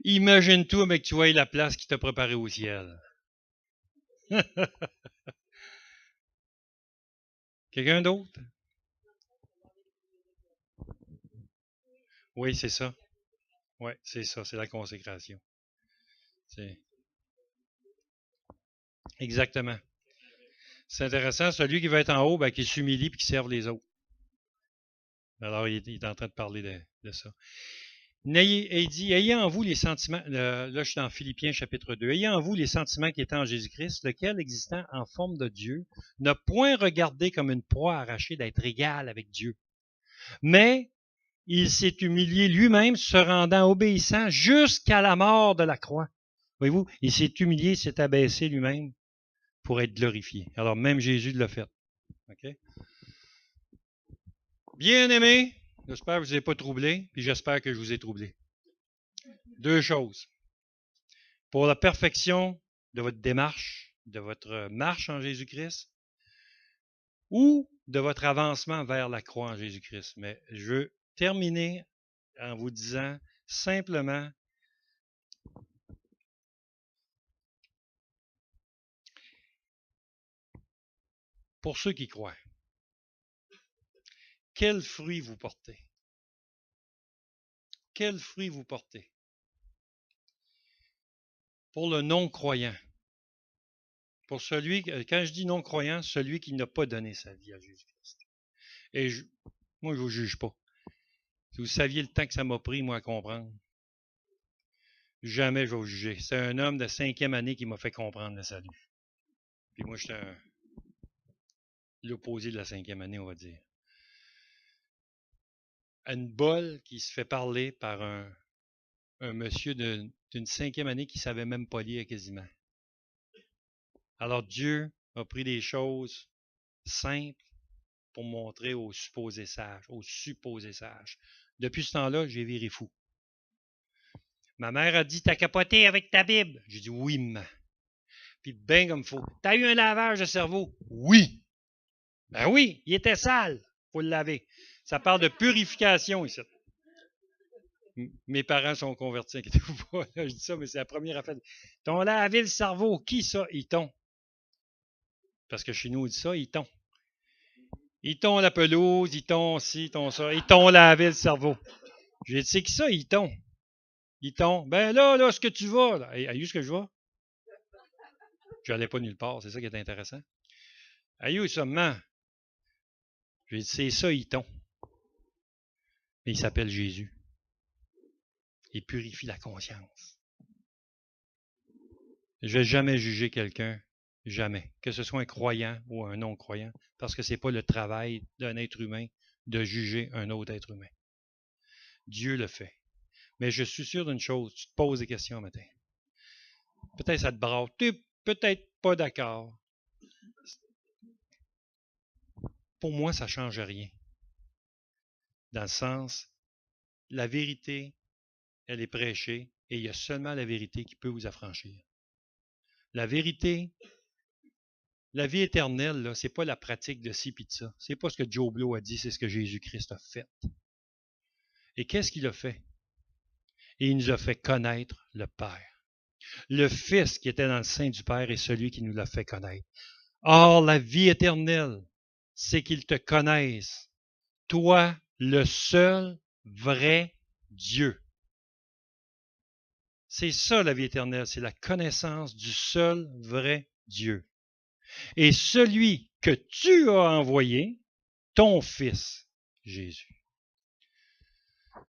Imagine-toi, mec, tu vois la place qui t'a préparée au ciel. Quelqu'un d'autre? Oui, c'est ça. Oui, c'est ça, c'est la consécration. Exactement. C'est intéressant, celui qui va être en haut, ben, qui s'humilie et qui serve les autres. Alors, il est en train de parler de ça. Il dit, ayez en vous les sentiments, là je suis dans Philippiens chapitre 2, ayez en vous les sentiments qui étaient en Jésus-Christ, lequel, existant en forme de Dieu, n'a point regardé comme une proie arrachée d'être égal avec Dieu. Mais il s'est humilié lui-même, se rendant obéissant jusqu'à la mort de la croix. Voyez-vous, il s'est humilié, s'est abaissé lui-même pour être glorifié. Alors même Jésus l'a fait. Okay? Bien-aimé, j'espère que je ne vous ai pas troublé, puis j'espère que je vous ai troublé. Deux choses. Pour la perfection de votre démarche, de votre marche en Jésus-Christ, ou de votre avancement vers la croix en Jésus-Christ. Mais je veux terminer en vous disant simplement pour ceux qui croient, quel fruit vous portez? Quel fruit vous portez? Pour le non-croyant, pour celui, quand je dis non-croyant, celui qui n'a pas donné sa vie à Jésus-Christ. Et moi, je ne vous juge pas. Si vous saviez le temps que ça m'a pris, moi, à comprendre, jamais je vais vous juger. C'est un homme de 5e année qui m'a fait comprendre le salut. Puis moi, j'étais l'opposé de la 5e année, on va dire. Une bolle qui se fait parler par un monsieur d'une 5e année qui ne savait même pas lire quasiment. Alors Dieu a pris des choses simples pour montrer aux supposés sages, Depuis ce temps-là, j'ai viré fou. Ma mère a dit, t'as capoté avec ta Bible. J'ai dit, oui, maman. Puis ben comme faut. T'as eu un lavage de cerveau? Oui. Ben oui, il était sale. Faut le laver. Ça parle de purification ici. Mes parents sont convertis, inquiétez-vous pas. Là, je dis ça, mais c'est la première affaire. Ton lavé le cerveau. Qui ça? Iton. Parce que chez nous, on dit ça, Iton. Iton la pelouse, Iton ci, Iton ça. Iton lavé le cerveau. J'ai dit, c'est qui ça, Iton? Iton. Ben là, est-ce que tu vas? Là? Aïe, est-ce que je vais? Je n'allais pas nulle part, c'est ça qui est intéressant. Aïe, seulement. J'ai dit, c'est ça, Iton. Mais il s'appelle Jésus. Il purifie la conscience. Je ne vais jamais juger quelqu'un, jamais, que ce soit un croyant ou un non-croyant, parce que ce n'est pas le travail d'un être humain de juger un autre être humain. Dieu le fait. Mais je suis sûr d'une chose, tu te poses des questions un matin. Peut-être ça te braque, tu n'es peut-être pas d'accord. Pour moi, ça ne change rien. Dans le sens, la vérité, elle est prêchée, et il y a seulement la vérité qui peut vous affranchir. La vérité, la vie éternelle, ce n'est pas la pratique de ci et de ça. Ce n'est pas ce que Joe Blow a dit, c'est ce que Jésus-Christ a fait. Et qu'est-ce qu'il a fait? Et il nous a fait connaître le Père. Le Fils qui était dans le sein du Père est celui qui nous l'a fait connaître. Or, la vie éternelle, c'est qu'ils te connaissent, toi, le seul vrai Dieu. C'est ça la vie éternelle, c'est la connaissance du seul vrai Dieu. Et celui que tu as envoyé, ton Fils, Jésus.